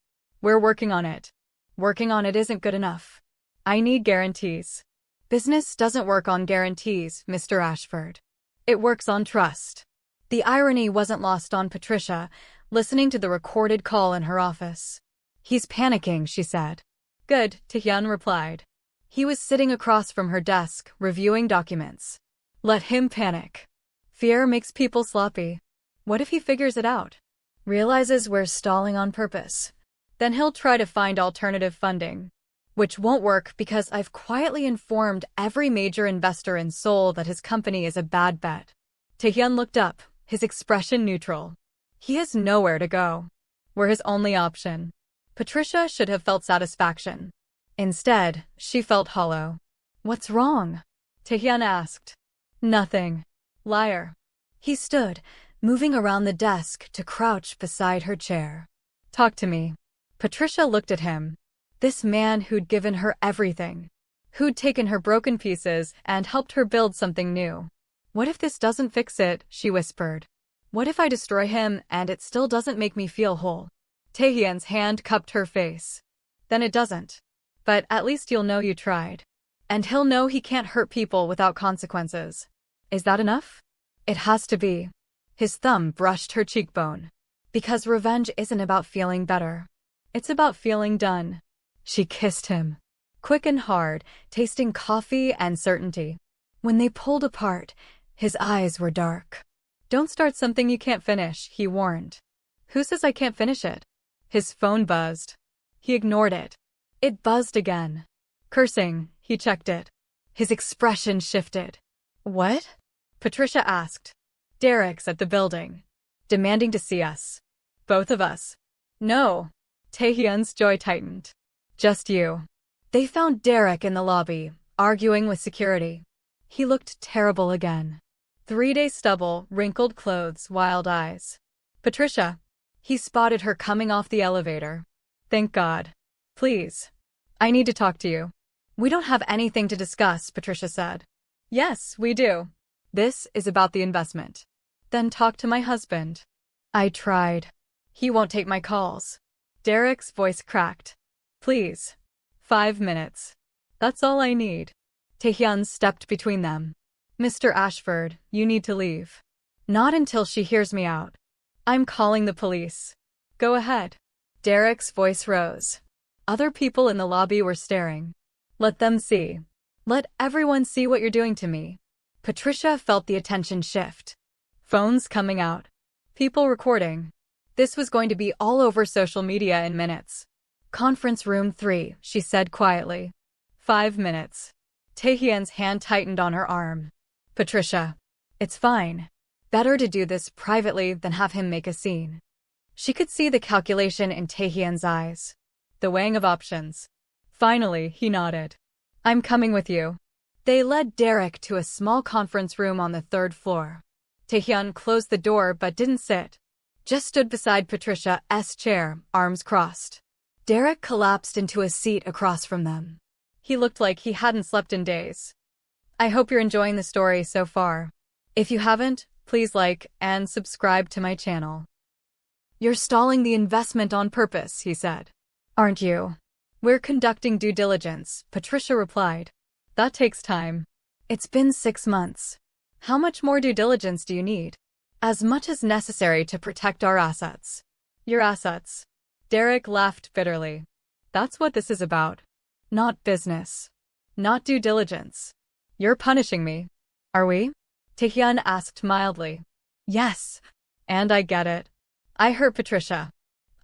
We're working on it. Working on it isn't good enough. I need guarantees. Business doesn't work on guarantees, Mr. Ashford. It works on trust. The irony wasn't lost on Patricia, listening to the recorded call in her office. He's panicking, she said. Good, Taehyun replied. He was sitting across from her desk, reviewing documents. Let him panic. Fear makes people sloppy. What if he figures it out? Realizes we're stalling on purpose. Then he'll try to find alternative funding. Which won't work because I've quietly informed every major investor in Seoul that his company is a bad bet. Taehyun looked up, his expression neutral. He has nowhere to go. We're his only option. Patricia should have felt satisfaction. Instead, she felt hollow. What's wrong? Taehyun asked. Nothing. Liar. He stood, moving around the desk to crouch beside her chair. Talk to me. Patricia looked at him. This man who'd given her everything. Who'd taken her broken pieces and helped her build something new. What if this doesn't fix it, she whispered. What if I destroy him and it still doesn't make me feel whole? Taehyun's hand cupped her face. Then it doesn't. But at least you'll know you tried. And he'll know he can't hurt people without consequences. Is that enough? It has to be. His thumb brushed her cheekbone. Because revenge isn't about feeling better. It's about feeling done. She kissed him. Quick and hard, tasting coffee and certainty. When they pulled apart, his eyes were dark. Don't start something you can't finish, he warned. Who says I can't finish it? His phone buzzed. He ignored it. It buzzed again. Cursing, he checked it. His expression shifted. What? Patricia asked. Derek's at the building. Demanding to see us. Both of us. No. Taehyun's jaw tightened. Just you. They found Derek in the lobby, arguing with security. He looked terrible again. 3-day stubble, wrinkled clothes, wild eyes. Patricia. He spotted her coming off the elevator. Thank God. Please. I need to talk to you. We don't have anything to discuss, Patricia said. Yes, we do. This is about the investment. Then talk to my husband. I tried. He won't take my calls. Derek's voice cracked. Please. 5 minutes. That's all I need. Taehyun stepped between them. Mr. Ashford, you need to leave. Not until she hears me out. I'm calling the police. Go ahead. Derek's voice rose. Other people in the lobby were staring. Let them see. Let everyone see what you're doing to me. Patricia felt the attention shift. Phones coming out. People recording. This was going to be all over social media in minutes. Conference room 3, she said quietly. 5 minutes. Taehyun's hand tightened on her arm. Patricia. It's fine. Better to do this privately than have him make a scene. She could see the calculation in Taehyun's eyes. The weighing of options. Finally, he nodded. I'm coming with you. They led Derek to a small conference room on the 3rd floor. Taehyun closed the door but didn't sit. Just stood beside Patricia's chair, arms crossed. Derek collapsed into a seat across from them. He looked like he hadn't slept in days. I hope you're enjoying the story so far. If you haven't, please like and subscribe to my channel. You're stalling the investment on purpose, he said. Aren't you? We're conducting due diligence, Patricia replied. That takes time. It's been 6 months. How much more due diligence do you need? As much as necessary to protect our assets. Your assets? Derek laughed bitterly. That's what this is about. Not business. Not due diligence. You're punishing me. Are we? Taehyun asked mildly. Yes. And I get it. I hurt Patricia.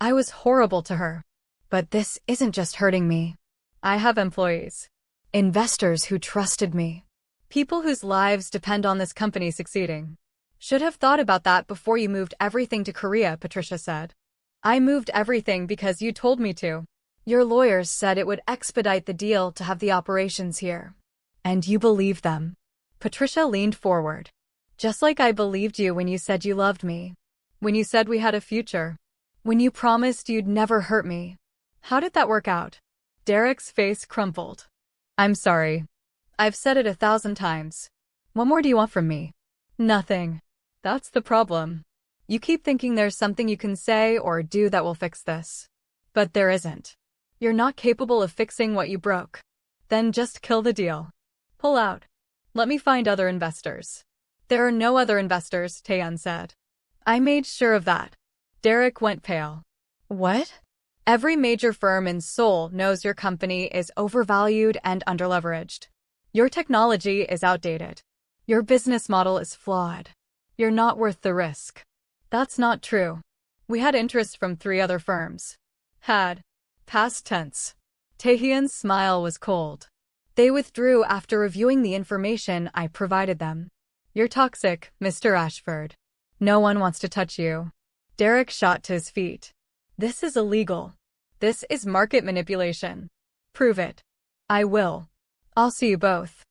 I was horrible to her. But this isn't just hurting me. I have employees. Investors who trusted me. People whose lives depend on this company succeeding. Should have thought about that before you moved everything to Korea, Patricia said. I moved everything because you told me to. Your lawyers said it would expedite the deal to have the operations here. And you believed them. Patricia leaned forward. Just like I believed you when you said you loved me. When you said we had a future. When you promised you'd never hurt me. How did that work out? Derek's face crumpled. I'm sorry. I've said it 1,000 times. What more do you want from me? Nothing. That's the problem. You keep thinking there's something you can say or do that will fix this. But there isn't. You're not capable of fixing what you broke. Then just kill the deal. Pull out. Let me find other investors. There are no other investors, Taehyun said. I made sure of that. Derek went pale. What? Every major firm in Seoul knows your company is overvalued and underleveraged. Your technology is outdated. Your business model is flawed. You're not worth the risk. That's not true. We had interest from 3 other firms. Had. Past tense. Taehyun's smile was cold. They withdrew after reviewing the information I provided them. You're toxic, Mr. Ashford. No one wants to touch you. Derek shot to his feet. This is illegal. This is market manipulation. Prove it. I will. I'll see you both.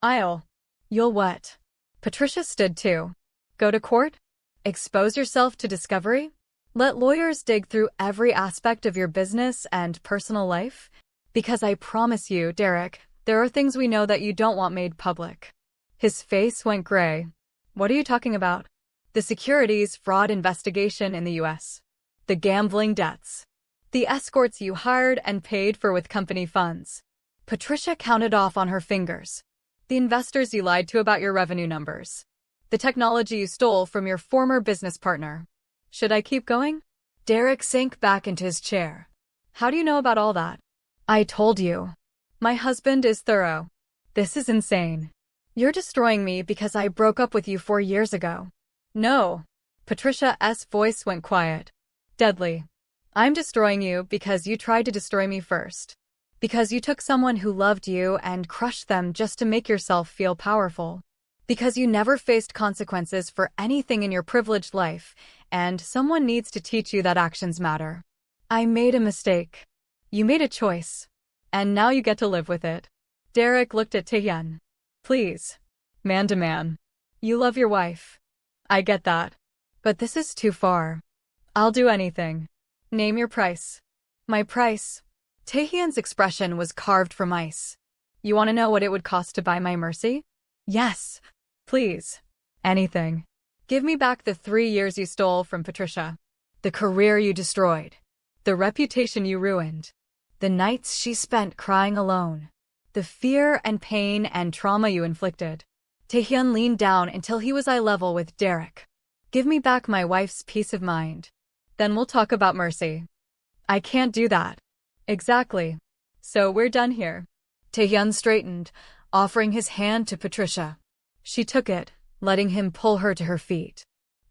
You'll what? Patricia stood too. Go to court? Expose yourself to discovery? Let lawyers dig through every aspect of your business and personal life? Because I promise you, Derek, there are things we know that you don't want made public. His face went gray. What are you talking about? The securities fraud investigation in the US. The gambling debts. The escorts you hired and paid for with company funds. Patricia counted off on her fingers. The investors you lied to about your revenue numbers. The technology you stole from your former business partner. Should I keep going? Derek sank back into his chair. How do you know about all that? I told you. My husband is thorough. This is insane. You're destroying me because I broke up with you 4 years ago. No. Patricia's voice went quiet. Deadly. I'm destroying you because you tried to destroy me first. Because you took someone who loved you and crushed them just to make yourself feel powerful. Because you never faced consequences for anything in your privileged life, and someone needs to teach you that actions matter. I made a mistake. You made a choice. And now you get to live with it. Derek looked at Taehyun. Please. Man to man. You love your wife. I get that. But this is too far. I'll do anything. Name your price. My price. Taehyun's expression was carved from ice. You want to know what it would cost to buy my mercy? Yes. Please. Anything. Give me back the 3 years you stole from Patricia. The career you destroyed. The reputation you ruined. The nights she spent crying alone. The fear and pain and trauma you inflicted. Taehyun leaned down until he was eye level with Derek. Give me back my wife's peace of mind. Then we'll talk about mercy. I can't do that. Exactly. So we're done here. Taehyun straightened, offering his hand to Patricia. She took it, letting him pull her to her feet.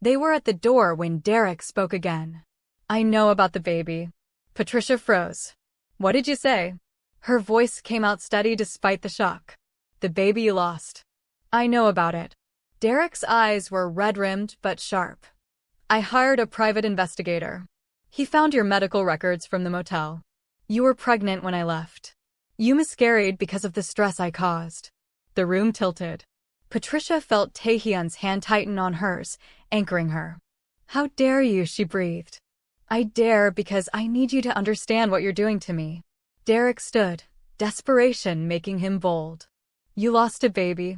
They were at the door when Derek spoke again. I know about the baby. Patricia froze. What did you say? Her voice came out steady despite the shock. The baby you lost. I know about it. Derek's eyes were red-rimmed but sharp. I hired a private investigator. He found your medical records from the motel. You were pregnant when I left. You miscarried because of the stress I caused. The room tilted. Patricia felt Taehyun's hand tighten on hers, anchoring her. How dare you, she breathed. I dare because I need you to understand what you're doing to me. Derek stood, desperation making him bold. You lost a baby.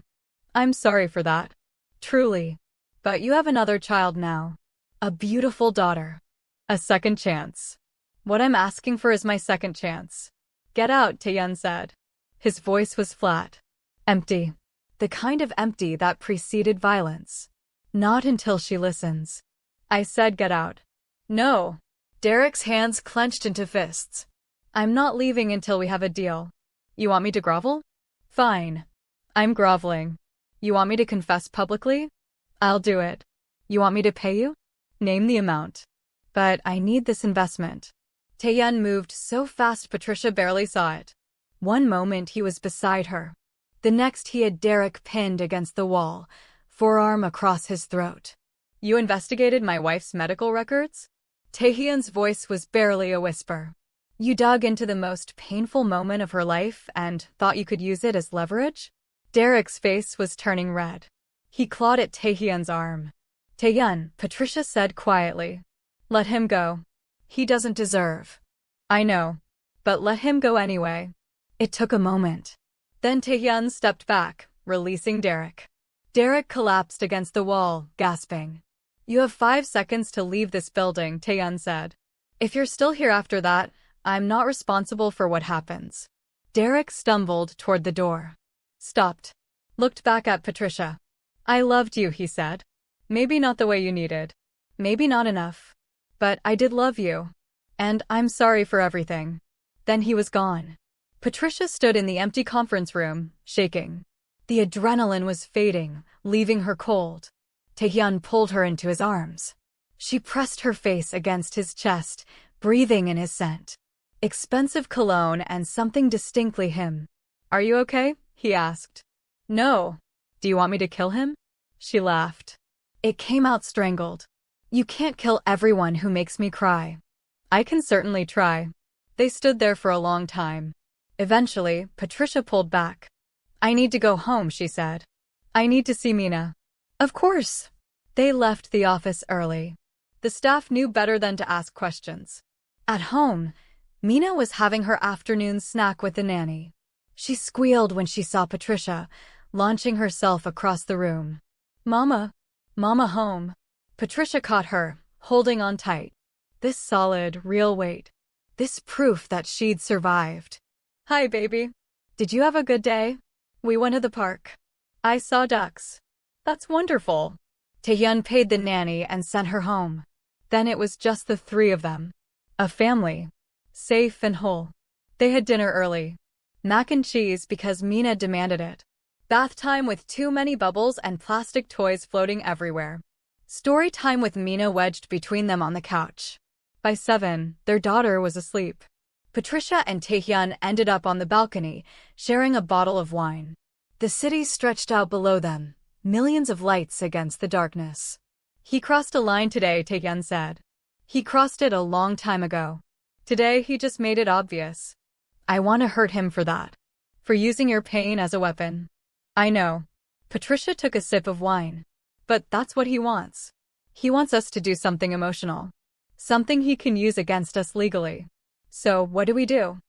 I'm sorry for that. Truly. But you have another child now. A beautiful daughter. A second chance. What I'm asking for is my second chance. Get out, Taehyun said. His voice was flat. Empty. The kind of empty that preceded violence. Not until she listens. I said get out. No. Derek's hands clenched into fists. I'm not leaving until we have a deal. You want me to grovel? Fine. I'm groveling. You want me to confess publicly? I'll do it. You want me to pay you? Name the amount. But I need this investment. Taehyun moved so fast Patricia barely saw it. One moment he was beside her. The next he had Derek pinned against the wall, forearm across his throat. You investigated my wife's medical records? Taehyun's voice was barely a whisper. You dug into the most painful moment of her life and thought you could use it as leverage? Derek's face was turning red. He clawed at Taehyun's arm. Taehyun, Patricia said quietly. Let him go. He doesn't deserve. I know. But let him go anyway. It took a moment. Then Taehyun stepped back, releasing Derek. Derek collapsed against the wall, gasping. You have 5 seconds to leave this building, Taehyun said. If you're still here after that, I'm not responsible for what happens. Derek stumbled toward the door. Stopped. Looked back at Patricia. I loved you, he said. Maybe not the way you needed. Maybe not enough. But I did love you. And I'm sorry for everything. Then he was gone. Patricia stood in the empty conference room, shaking. The adrenaline was fading, leaving her cold. Taehyun pulled her into his arms. She pressed her face against his chest, breathing in his scent. Expensive cologne and something distinctly him. Are you okay? He asked. No. Do you want me to kill him? She laughed. It came out strangled. You can't kill everyone who makes me cry. I can certainly try. They stood there for a long time. Eventually, Patricia pulled back. I need to go home, she said. I need to see Mina. Of course. They left the office early. The staff knew better than to ask questions. At home, Mina was having her afternoon snack with the nanny. She squealed when she saw Patricia, launching herself across the room. Mama. Mama home. Patricia caught her, holding on tight. This solid, real weight. This proof that she'd survived. Hi, baby. Did you have a good day? We went to the park. I saw ducks. That's wonderful. Taehyun paid the nanny and sent her home. Then it was just the 3 of them. A family. Safe and whole. They had dinner early. Mac and cheese because Mina demanded it. Bath time with too many bubbles and plastic toys floating everywhere. Story time with Mina wedged between them on the couch. By 7, their daughter was asleep. Patricia and Taehyun ended up on the balcony, sharing a bottle of wine. The city stretched out below them, millions of lights against the darkness. He crossed a line today, Taehyun said. He crossed it a long time ago. Today he just made it obvious. I want to hurt him for that. For using your pain as a weapon. I know. Patricia took a sip of wine. But that's what he wants. He wants us to do something emotional. Something he can use against us legally. So what do?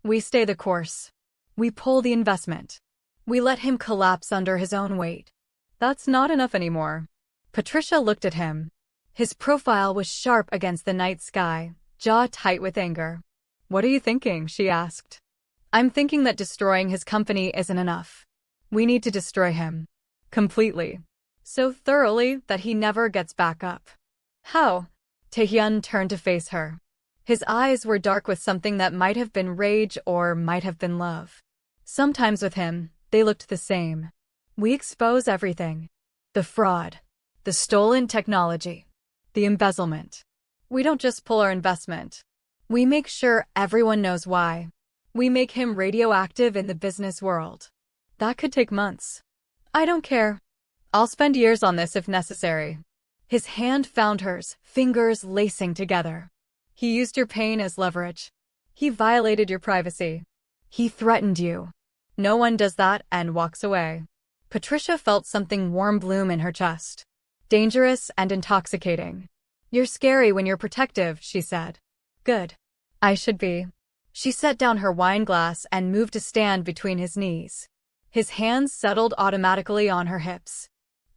We stay the course. We pull the investment. We let him collapse under his own weight. That's not enough anymore. Patricia looked at him. His profile was sharp against the night sky, jaw tight with anger. "What are you thinking?" she asked. "I'm thinking that destroying his company isn't enough. We need to destroy him. Completely. So thoroughly that he never gets back up." "How?" Taehyun turned to face her. His eyes were dark with something that might have been rage or might have been love. Sometimes with him, they looked the same. "We expose everything. The fraud. The stolen technology. The embezzlement. We don't just pull our investment. We make sure everyone knows why. We make him radioactive in the business world. That could take months. I don't care. I'll spend years on this if necessary." His hand found hers, fingers lacing together. "He used your pain as leverage. He violated your privacy. He threatened you. No one does that," and walks away. Patricia felt something warm bloom in her chest. Dangerous and intoxicating. "You're scary when you're protective," she said. "Good. I should be." She set down her wine glass and moved to stand between his knees. His hands settled automatically on her hips.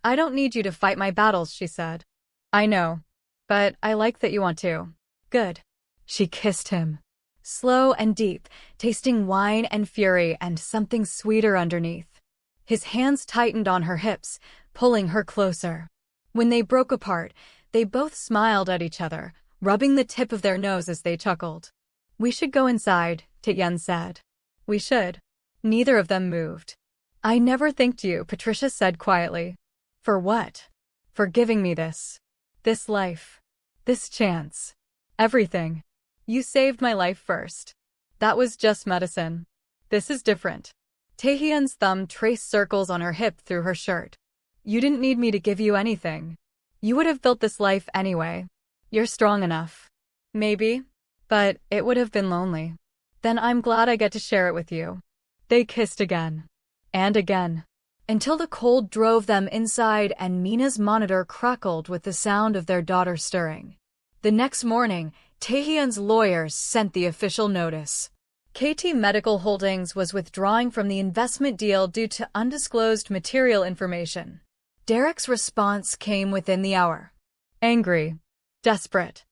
"I don't need you to fight my battles," she said. "I know. But I like that you want to." "Good." She kissed him. Slow and deep, tasting wine and fury and something sweeter underneath. His hands tightened on her hips, pulling her closer. When they broke apart, they both smiled at each other, rubbing the tip of their nose as they chuckled. "We should go inside," Taehyun said. "We should." Neither of them moved. "I never thanked you," Patricia said quietly. "For what?" "For giving me this. This life. This chance. Everything. You saved my life first. That was just medicine. This is different." Taehyun's thumb traced circles on her hip through her shirt. "You didn't need me to give you anything. You would have built this life anyway. You're strong enough." "Maybe. But it would have been lonely." "Then I'm glad I get to share it with you." They kissed again. And again. Until the cold drove them inside and Mina's monitor crackled with the sound of their daughter stirring. The next morning, Taehyun's lawyers sent the official notice. KT Medical Holdings was withdrawing from the investment deal due to undisclosed material information. Derek's response came within the hour. Angry. Desperate.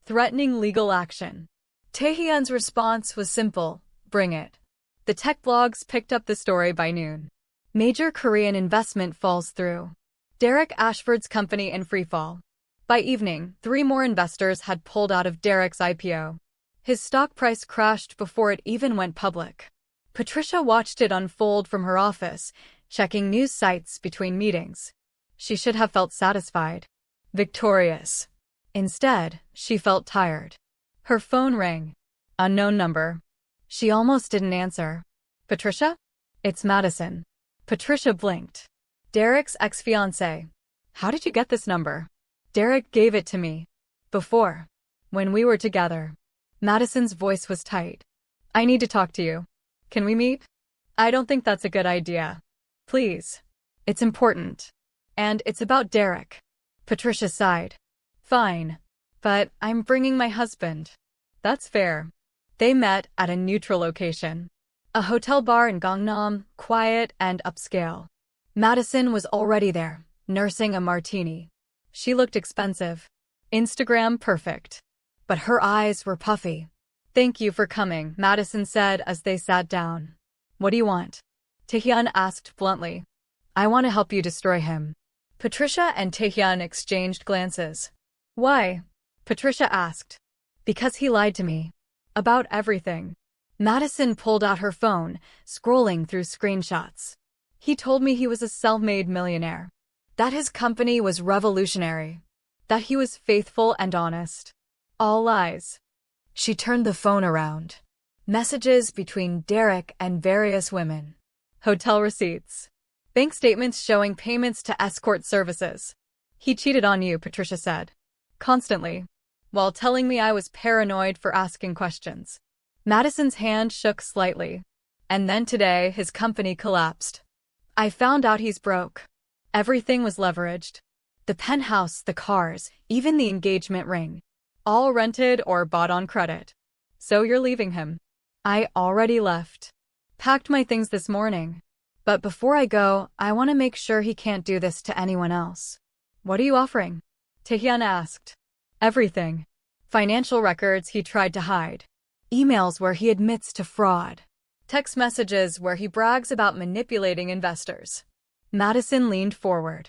Threatening legal action. Taehyun's response was simple: bring it. The tech blogs picked up the story by noon. Major Korean investment falls through. Derek Ashford's company in freefall. By evening, 3 more investors had pulled out of Derek's IPO. His stock price crashed before it even went public. Patricia watched it unfold from her office, checking news sites between meetings. She should have felt satisfied. Victorious. Instead, she felt tired. Her phone rang. Unknown number. She almost didn't answer. "Patricia?" "It's Madison." Patricia blinked. "Derek's ex-fiancé. How did you get this number?" "Derek gave it to me. Before. When we were together." Madison's voice was tight. "I need to talk to you. Can we meet?" "I don't think that's a good idea." "Please. It's important. And it's about Derek." Patricia sighed. "Fine. But I'm bringing my husband." "That's fair." They met at a neutral location. A hotel bar in Gangnam, quiet and upscale. Madison was already there, nursing a martini. She looked expensive. Instagram perfect. But her eyes were puffy. "Thank you for coming," Madison said as they sat down. "What do you want?" Taehyun asked bluntly. "I want to help you destroy him." Patricia and Taehyun exchanged glances. "Why?" Patricia asked. "Because he lied to me. About everything." Madison pulled out her phone, scrolling through screenshots. "He told me he was a self-made millionaire. That his company was revolutionary. That he was faithful and honest. All lies." She turned the phone around. Messages between Derek and various women. Hotel receipts. Bank statements showing payments to escort services. "He cheated on you," Patricia said. "Constantly. While telling me I was paranoid for asking questions." Madison's hand shook slightly. "And then today, his company collapsed. I found out he's broke. Everything was leveraged. The penthouse, the cars, even the engagement ring. All rented or bought on credit. So you're leaving him." "I already left. Packed my things this morning. But before I go, I want to make sure he can't do this to anyone else." What are you offering? Taehyun asked. Everything. Financial records he tried to hide. Emails where he admits to fraud. Text messages where he brags about manipulating investors. Madison leaned forward.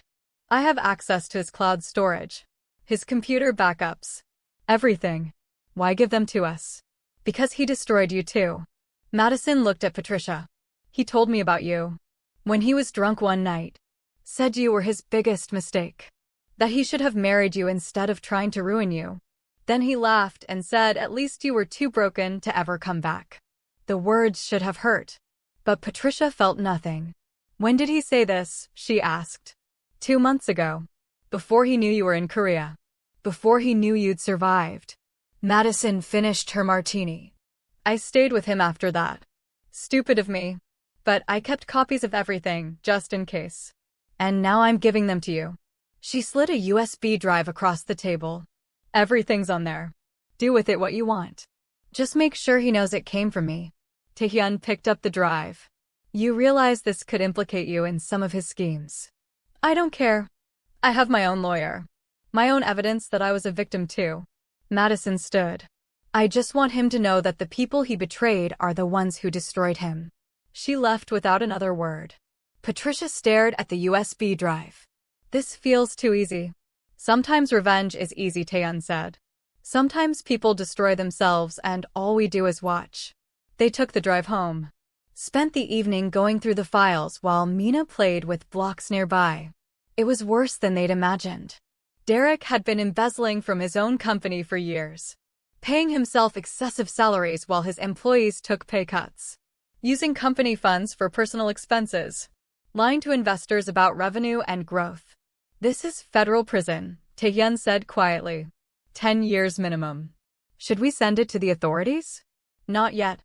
I have access to his cloud storage. His computer backups. Everything. Why give them to us? Because he destroyed you too. Madison looked at Patricia. He told me about you. When he was drunk one night. Said you were his biggest mistake. That he should have married you instead of trying to ruin you. Then he laughed and said at least you were too broken to ever come back. The words should have hurt. But Patricia felt nothing. When did he say this? She asked. 2 months ago. Before he knew you were in Korea. Before he knew you'd survived. Madison finished her martini. I stayed with him after that. Stupid of me. But I kept copies of everything, just in case. And now I'm giving them to you. She slid a USB drive across the table. Everything's on there. Do with it what you want. Just make sure he knows it came from me. Taehyun picked up the drive. You realize this could implicate you in some of his schemes. I don't care. I have my own lawyer. My own evidence that I was a victim too. Madison stood. I just want him to know that the people he betrayed are the ones who destroyed him. She left without another word. Patricia stared at the USB drive. This feels too easy. Sometimes revenge is easy, Taehyun said. Sometimes people destroy themselves and all we do is watch. They took the drive home. Spent the evening going through the files while Mina played with blocks nearby. It was worse than they'd imagined. Derek had been embezzling from his own company for years. Paying himself excessive salaries while his employees took pay cuts. Using company funds for personal expenses. Lying to investors about revenue and growth. This is federal prison, Taehyun said quietly. 10 years minimum. Should we send it to the authorities? Not yet.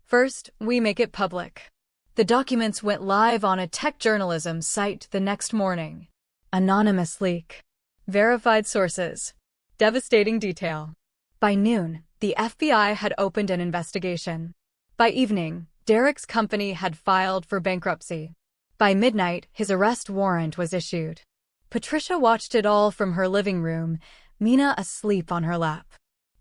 First, we make it public. The documents went live on a tech journalism site the next morning. Anonymous leak. Verified sources. Devastating detail. By noon, the FBI had opened an investigation. By evening, Derek's company had filed for bankruptcy. By midnight, his arrest warrant was issued. Patricia watched it all from her living room, Mina asleep on her lap.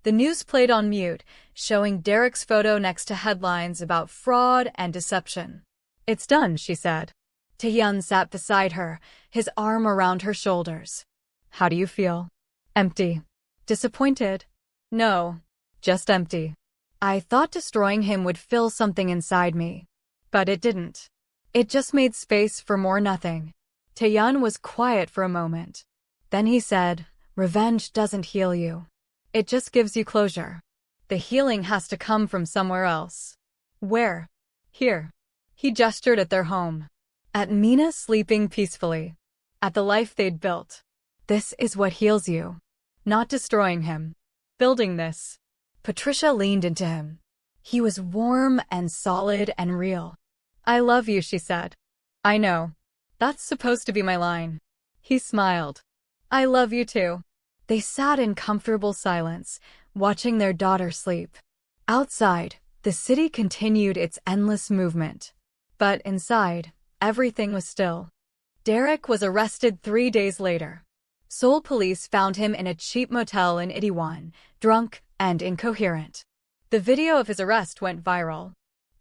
The news played on mute, showing Derek's photo next to headlines about fraud and deception. It's done, she said. Taehyun sat beside her, his arm around her shoulders. How do you feel? Empty. Disappointed? No. Just empty. I thought destroying him would fill something inside me. But it didn't. It just made space for more nothing. Taehyun was quiet for a moment. Then he said, revenge doesn't heal you. It just gives you closure. The healing has to come from somewhere else. Where? Here. He gestured at their home. At Mina sleeping peacefully. At the life they'd built. This is what heals you. Not destroying him. Building this. Patricia leaned into him. He was warm and solid and real. I love you, she said. I know. That's supposed to be my line. He smiled. I love you too. They sat in comfortable silence, watching their daughter sleep. Outside, the city continued its endless movement. But inside, everything was still. Derek was arrested 3 days later. Seoul police found him in a cheap motel in Itaewon, drunk and incoherent. The video of his arrest went viral.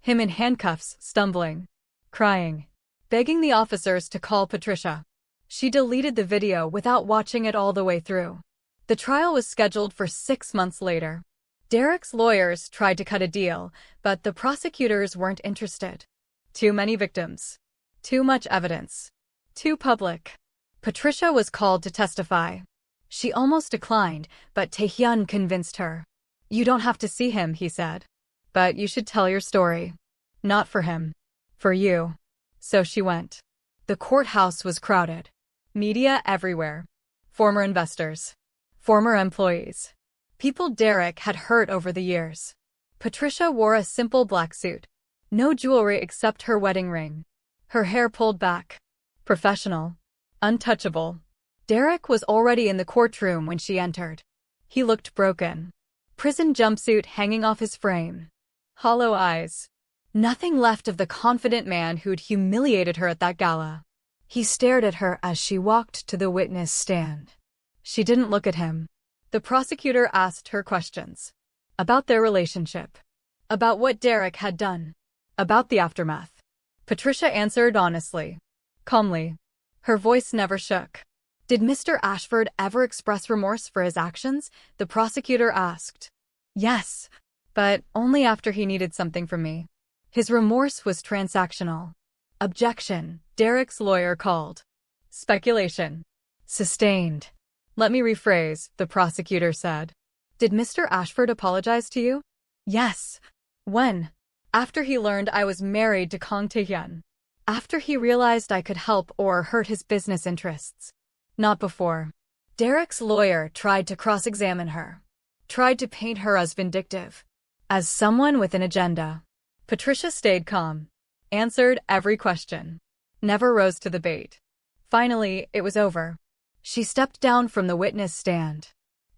Him in handcuffs, stumbling, crying, begging the officers to call Patricia. She deleted the video without watching it all the way through. The trial was scheduled for 6 months later. Derek's lawyers tried to cut a deal, but the prosecutors weren't interested. Too many victims. Too much evidence. Too public. Patricia was called to testify. She almost declined, but Taehyun convinced her. You don't have to see him, he said. But you should tell your story. Not for him. For you. So she went. The courthouse was crowded. Media everywhere. Former investors. Former employees. People Derek had hurt over the years. Patricia wore a simple black suit. No jewelry except her wedding ring. Her hair pulled back. Professional. Untouchable. Derek was already in the courtroom when she entered. He looked broken. Prison jumpsuit hanging off his frame. Hollow eyes. Nothing left of the confident man who'd humiliated her at that gala. He stared at her as she walked to the witness stand. She didn't look at him. The prosecutor asked her questions. About their relationship. About what Derek had done. About the aftermath. Patricia answered honestly. Calmly. Her voice never shook. Did Mr. Ashford ever express remorse for his actions? The prosecutor asked. Yes, but only after he needed something from me. His remorse was transactional. Objection, Derek's lawyer called. Speculation. Sustained. Let me rephrase, the prosecutor said. Did Mr. Ashford apologize to you? Yes. When? After he learned I was married to Kang Tae-hyun. After he realized I could help or hurt his business interests. Not before. Derek's lawyer tried to cross-examine her. Tried to paint her as vindictive. As someone with an agenda. Patricia stayed calm. Answered every question. Never rose to the bait. Finally, it was over. She stepped down from the witness stand.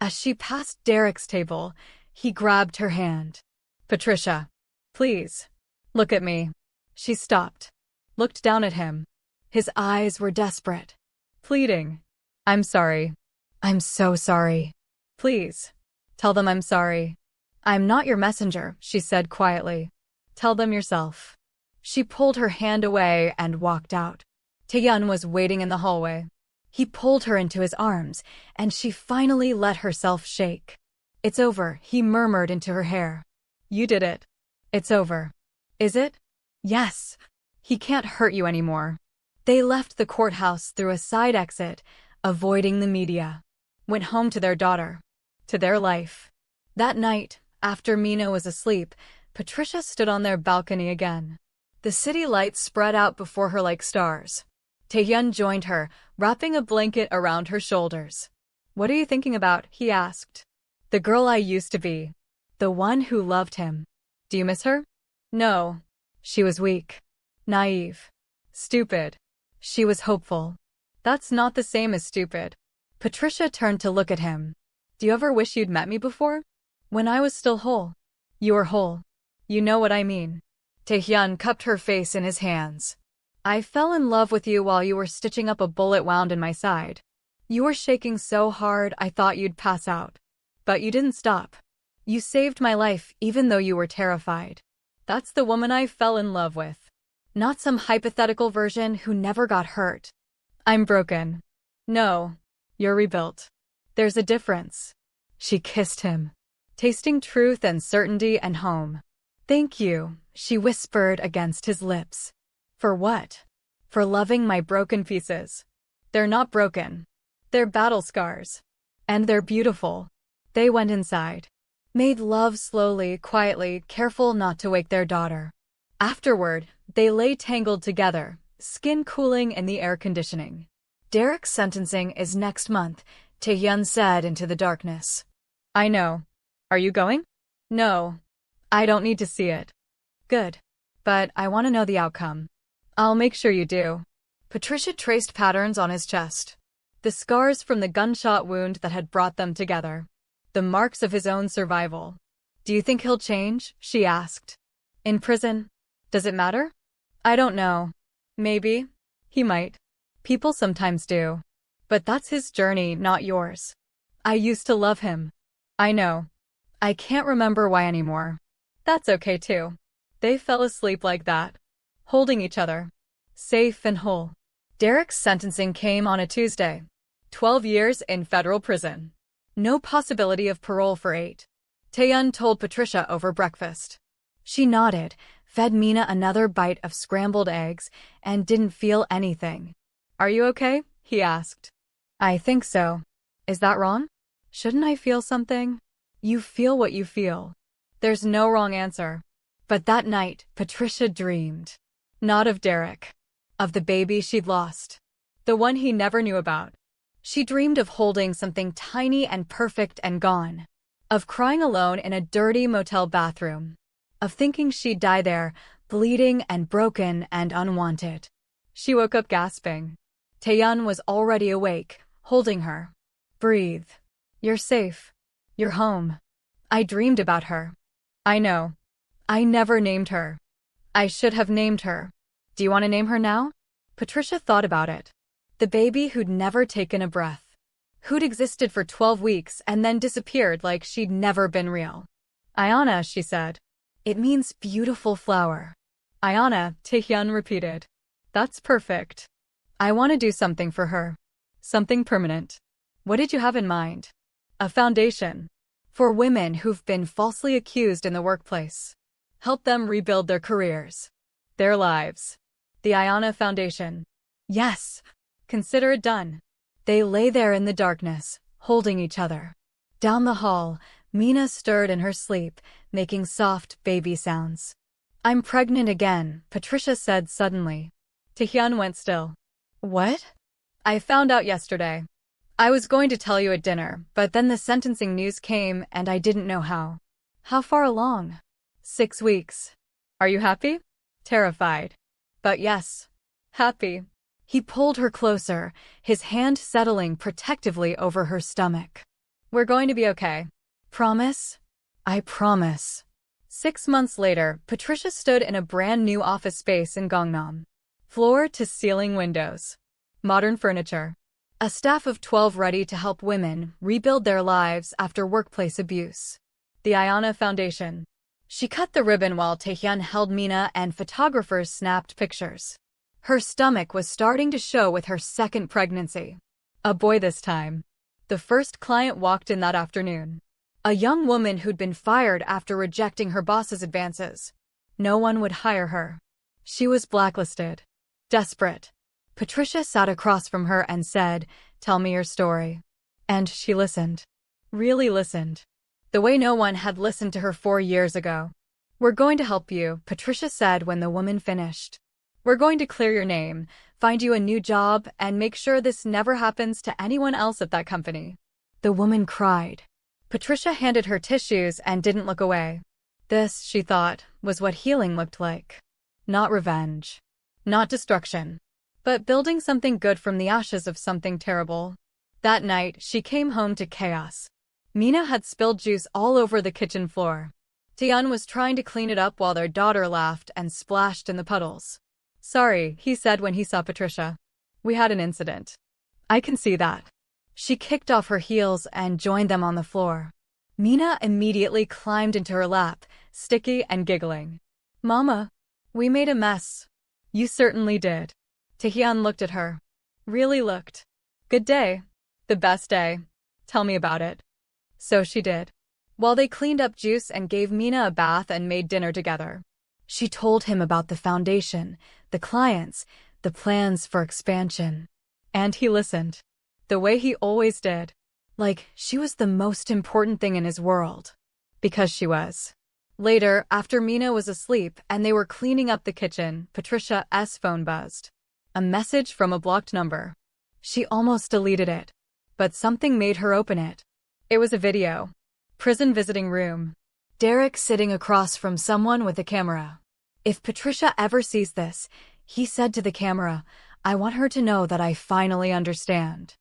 As she passed Derek's table, he grabbed her hand. Patricia. Please. Look at me. She stopped. Looked down at him. His eyes were desperate. Pleading. I'm sorry. I'm so sorry. Please. Tell them I'm sorry. I'm not your messenger, she said quietly. Tell them yourself. She pulled her hand away and walked out. Tae-hyun was waiting in the hallway. He pulled her into his arms, and she finally let herself shake. It's over, he murmured into her hair. You did it. It's over. Is it? Yes. He can't hurt you anymore. They left the courthouse through a side exit, avoiding the media. Went home to their daughter. To their life. That night, after Mina was asleep, Patricia stood on their balcony again. The city lights spread out before her like stars. Tae-hyun joined her, wrapping a blanket around her shoulders. What are you thinking about? He asked. The girl I used to be. The one who loved him. Do you miss her? No. She was weak. Naive. Stupid. She was hopeful. That's not the same as stupid. Patricia turned to look at him. Do you ever wish you'd met me before? When I was still whole. You were whole. You know what I mean. Tae-hyun cupped her face in his hands. I fell in love with you while you were stitching up a bullet wound in my side. You were shaking so hard I thought you'd pass out. But you didn't stop. You saved my life even though you were terrified. That's the woman I fell in love with. Not some hypothetical version who never got hurt. I'm broken. No. You're rebuilt. There's a difference. She kissed him. Tasting truth and certainty and home. Thank you, she whispered against his lips. For what? For loving my broken pieces. They're not broken. They're battle scars. And they're beautiful. They went inside. Made love slowly, quietly, careful not to wake their daughter. Afterward, they lay tangled together, skin cooling in the air conditioning. Derek's sentencing is next month, Tae-hyun said into the darkness. I know. Are you going? No. I don't need to see it. Good. But I want to know the outcome. I'll make sure you do. Patricia traced patterns on his chest. The scars from the gunshot wound that had brought them together. The marks of his own survival. Do you think he'll change? She asked. In prison? Does it matter? I don't know. Maybe. He might. People sometimes do. But that's his journey, not yours. I used to love him. I know. I can't remember why anymore. That's okay too. They fell asleep like that. Holding each other. Safe and whole. Derek's sentencing came on a Tuesday. 12 years in federal prison. No possibility of parole for 8. Tae-hyun told Patricia over breakfast. She nodded, fed Mina another bite of scrambled eggs, and didn't feel anything. Are you okay? He asked. I think so. Is that wrong? Shouldn't I feel something? You feel what you feel. There's no wrong answer. But that night, Patricia dreamed. Not of Derek. Of the baby she'd lost. The one he never knew about. She dreamed of holding something tiny and perfect and gone. Of crying alone in a dirty motel bathroom. Of thinking she'd die there, bleeding and broken and unwanted. She woke up gasping. Tae-hyun was already awake, holding her. Breathe. You're safe. You're home. I dreamed about her. I know. I never named her. I should have named her. Do you want to name her now? Patricia thought about it. The baby who'd never taken a breath. Who'd existed for 12 weeks and then disappeared like she'd never been real. Ayana, she said. It means beautiful flower. Ayana, Taehyun repeated. That's perfect. I want to do something for her. Something permanent. What did you have in mind? A foundation. For women who've been falsely accused in the workplace. Help them rebuild their careers. Their lives. The Ayana Foundation. Yes. Consider it done. They lay there in the darkness, holding each other. Down the hall, Mina stirred in her sleep, making soft baby sounds. I'm pregnant again, Patricia said suddenly. Taehyun went still. What? I found out yesterday. I was going to tell you at dinner, but then the sentencing news came and I didn't know how. How far along? 6 weeks. Are you happy? Terrified. But yes. Happy. He pulled her closer, his hand settling protectively over her stomach. We're going to be okay. Promise? I promise. 6 months later, Patricia stood in a brand new office space in Gangnam. Floor-to-ceiling windows. Modern furniture. A staff of 12 ready to help women rebuild their lives after workplace abuse. The Ayana Foundation. She cut the ribbon while Taehyun held Mina and photographers snapped pictures. Her stomach was starting to show with her second pregnancy. A boy this time. The first client walked in that afternoon. A young woman who'd been fired after rejecting her boss's advances. No one would hire her. She was blacklisted. Desperate. Patricia sat across from her and said, "Tell me your story." And she listened. Really listened. The way no one had listened to her 4 years ago. We're going to help you, Patricia said when the woman finished. We're going to clear your name, find you a new job, and make sure this never happens to anyone else at that company. The woman cried. Patricia handed her tissues and didn't look away. This, she thought, was what healing looked like. Not revenge. Not destruction. But building something good from the ashes of something terrible. That night, she came home to chaos. Mina had spilled juice all over the kitchen floor. Taehyun was trying to clean it up while their daughter laughed and splashed in the puddles. Sorry, he said when he saw Patricia. We had an incident. I can see that. She kicked off her heels and joined them on the floor. Mina immediately climbed into her lap, sticky and giggling. Mama, we made a mess. You certainly did. Taehyun looked at her. Really looked. Good day. The best day. Tell me about it. So she did. While they cleaned up juice and gave Mina a bath and made dinner together. She told him about the foundation, the clients, the plans for expansion. And he listened. The way he always did. Like she was the most important thing in his world. Because she was. Later, after Mina was asleep and they were cleaning up the kitchen, Patricia's phone buzzed. A message from a blocked number. She almost deleted it. But something made her open it. It was a video. Prison visiting room. Derek sitting across from someone with a camera. If Patricia ever sees this, he said to the camera, I want her to know that I finally understand.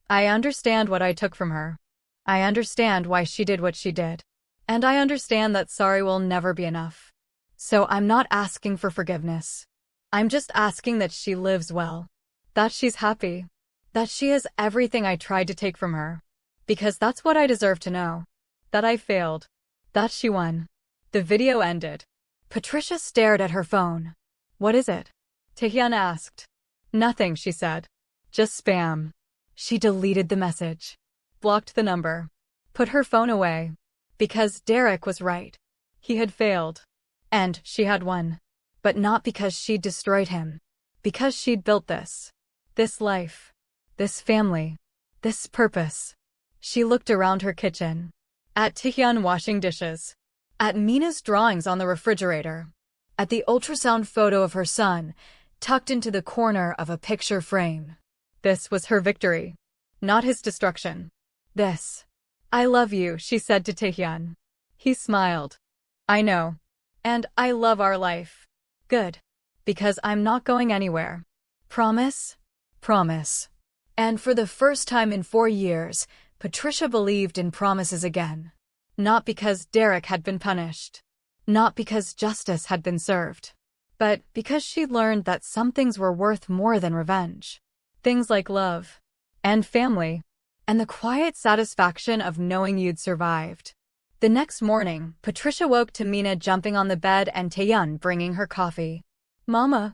I understand what I took from her. I understand why she did what she did. And I understand that sorry will never be enough. So I'm not asking for forgiveness. I'm just asking that she lives well. That she's happy. That she has everything I tried to take from her. Because that's what I deserve to know. That I failed. That she won. The video ended. Patricia stared at her phone. What is it? Taehyun asked. Nothing, she said. Just spam. She deleted the message. Blocked the number. Put her phone away. Because Derek was right. He had failed. And she had won. But not because she'd destroyed him. Because she'd built this. This life. This family. This purpose. She looked around her kitchen. At Taehyun washing dishes. At Mina's drawings on the refrigerator. At the ultrasound photo of her son, tucked into the corner of a picture frame. This was her victory. Not his destruction. This. I love you, she said to Taehyun. He smiled. I know. And I love our life. Good. Because I'm not going anywhere. Promise? Promise. And for the first time in 4 years, Patricia believed in promises again. Not because Derek had been punished. Not because justice had been served. but because she'd learned that some things were worth more than revenge. Things like love and family, and the quiet satisfaction of knowing you'd survived. The next morning, Patricia woke to Mina jumping on the bed and Taeyeon bringing her coffee. Mama,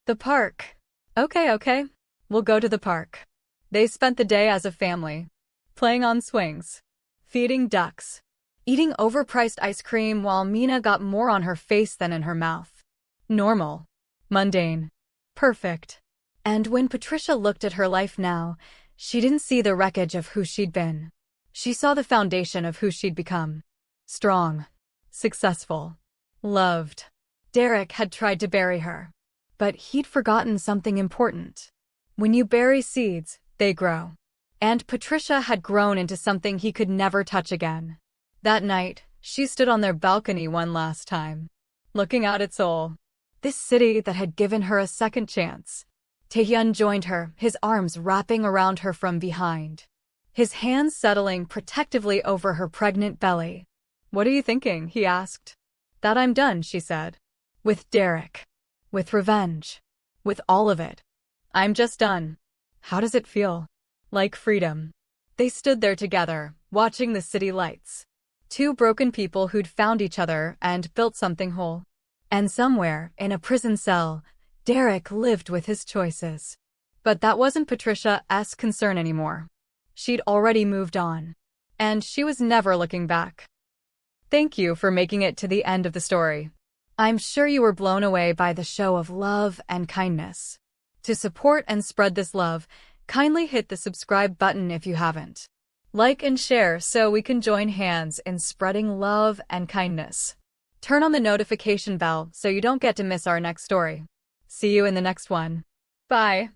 the park. Okay, we'll go to the park. They spent the day as a family, playing on swings, feeding ducks, eating overpriced ice cream while Mina got more on her face than in her mouth. Normal, mundane, perfect. And when Patricia looked at her life now, she didn't see the wreckage of who she'd been. She saw the foundation of who she'd become. Strong, successful, loved. Derek had tried to bury her, but he'd forgotten something important. When you bury seeds, they grow. And Patricia had grown into something he could never touch again. That night, she stood on their balcony one last time, looking out at Seoul, this city that had given her a second chance. Taeyeon joined her, his arms wrapping around her from behind, his hands settling protectively over her pregnant belly. "What are you thinking?" he asked. "That I'm done," she said. "With Derek. With revenge. With all of it. I'm just done." "How does it feel?" "Like freedom." They stood there together, watching the city lights. Two broken people who'd found each other and built something whole. And somewhere, in a prison cell, Derek lived with his choices. But that wasn't Patricia's concern anymore. She'd already moved on. And she was never looking back. Thank you for making it to the end of the story. I'm sure you were blown away by the show of love and kindness. To support and spread this love, kindly hit the subscribe button if you haven't. Like and share so we can join hands in spreading love and kindness. Turn on the notification bell so you don't get to miss our next story. See you in the next one. Bye.